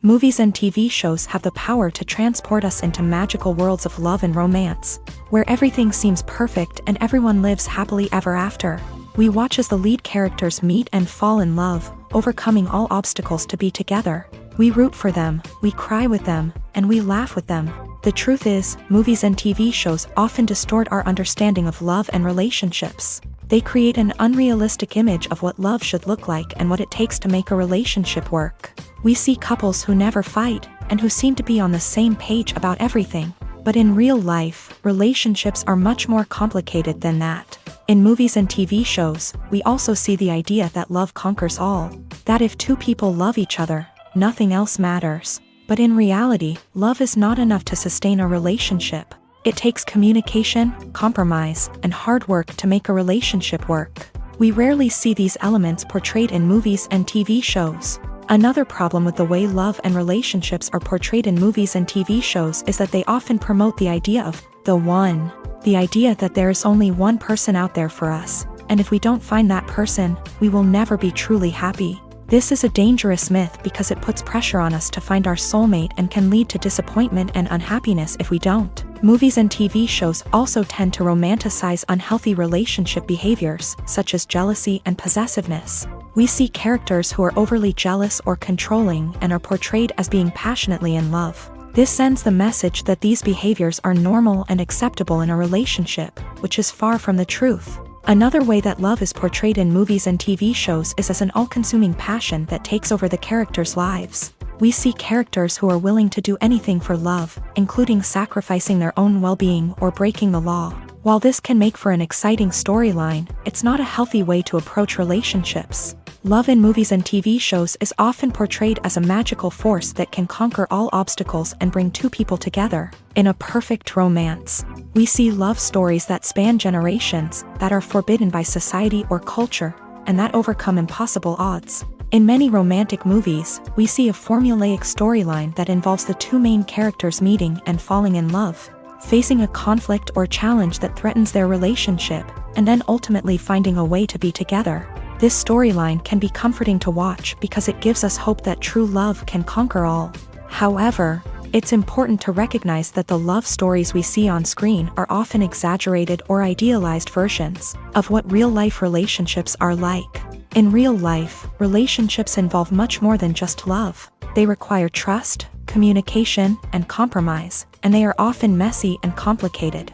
Movies and TV shows have the power to transport us into magical worlds of love and romance, where everything seems perfect and everyone lives happily ever after. We watch as the lead characters meet and fall in love, overcoming all obstacles to be together. We root for them, we cry with them, and we laugh with them. The truth is, movies and TV shows often distort our understanding of love and relationships. They create an unrealistic image of what love should look like and what it takes to make a relationship work. We see couples who never fight, and who seem to be on the same page about everything. But in real life, relationships are much more complicated than that. In movies and TV shows, we also see the idea that love conquers all. That if two people love each other, nothing else matters. But in reality, love is not enough to sustain a relationship. It takes communication, compromise, and hard work to make a relationship work. We rarely see these elements portrayed in movies and TV shows. Another problem with the way love and relationships are portrayed in movies and TV shows is that they often promote the idea of the one. The idea that there is only one person out there for us, and if we don't find that person, we will never be truly happy. This is a dangerous myth because it puts pressure on us to find our soulmate and can lead to disappointment and unhappiness if we don't. Movies and TV shows also tend to romanticize unhealthy relationship behaviors, such as jealousy and possessiveness. We see characters who are overly jealous or controlling and are portrayed as being passionately in love. This sends the message that these behaviors are normal and acceptable in a relationship, which is far from the truth. Another way that love is portrayed in movies and TV shows is as an all-consuming passion that takes over the characters' lives. We see characters who are willing to do anything for love, including sacrificing their own well-being or breaking the law. While this can make for an exciting storyline, it's not a healthy way to approach relationships. Love in movies and TV shows is often portrayed as a magical force that can conquer all obstacles and bring two people together. In a perfect romance, we see love stories that span generations, that are forbidden by society or culture, and that overcome impossible odds. In many romantic movies, we see a formulaic storyline that involves the two main characters meeting and falling in love, facing a conflict or challenge that threatens their relationship, and then ultimately finding a way to be together. This storyline can be comforting to watch because it gives us hope that true love can conquer all. However, it's important to recognize that the love stories we see on screen are often exaggerated or idealized versions of what real-life relationships are like. In real life, relationships involve much more than just love. They require trust, communication, and compromise, and they are often messy and complicated.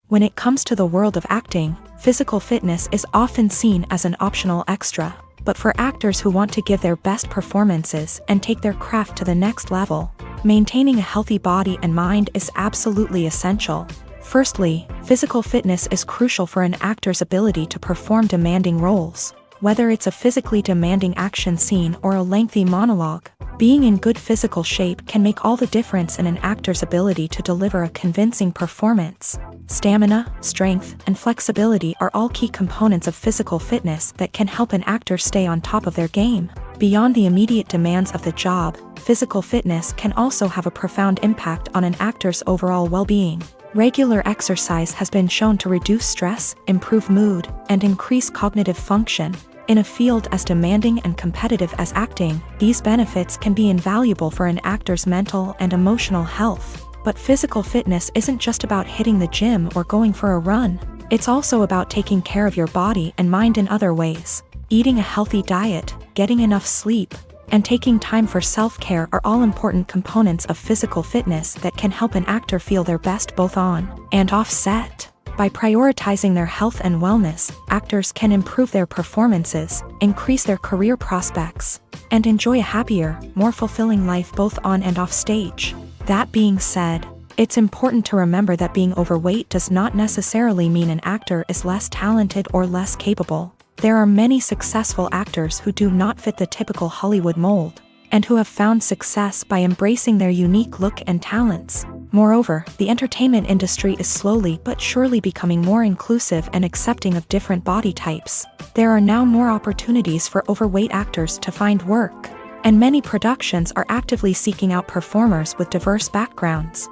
When it comes to the world of acting, physical fitness is often seen as an optional extra. But for actors who want to give their best performances and take their craft to the next level, maintaining a healthy body and mind is absolutely essential. Firstly, physical fitness is crucial for an actor's ability to perform demanding roles. Whether it's a physically demanding action scene or a lengthy monologue, being in good physical shape can make all the difference in an actor's ability to deliver a convincing performance. Stamina, strength, and flexibility are all key components of physical fitness that can help an actor stay on top of their game. Beyond the immediate demands of the job, physical fitness can also have a profound impact on an actor's overall well-being. Regular exercise has been shown to reduce stress, improve mood, and increase cognitive function. In a field as demanding and competitive as acting, these benefits can be invaluable for an actor's mental and emotional health. But physical fitness isn't just about hitting the gym or going for a run. It's also about taking care of your body and mind in other ways. Eating a healthy diet, getting enough sleep, and taking time for self-care are all important components of physical fitness that can help an actor feel their best both on and off set. By prioritizing their health and wellness, actors can improve their performances, increase their career prospects, and enjoy a happier, more fulfilling life both on and off stage. That being said, it's important to remember that being overweight does not necessarily mean an actor is less talented or less capable. There are many successful actors who do not fit the typical Hollywood mold, and who have found success by embracing their unique look and talents. Moreover, the entertainment industry is slowly but surely becoming more inclusive and accepting of different body types. There are now more opportunities for overweight actors to find work, and many productions are actively seeking out performers with diverse backgrounds.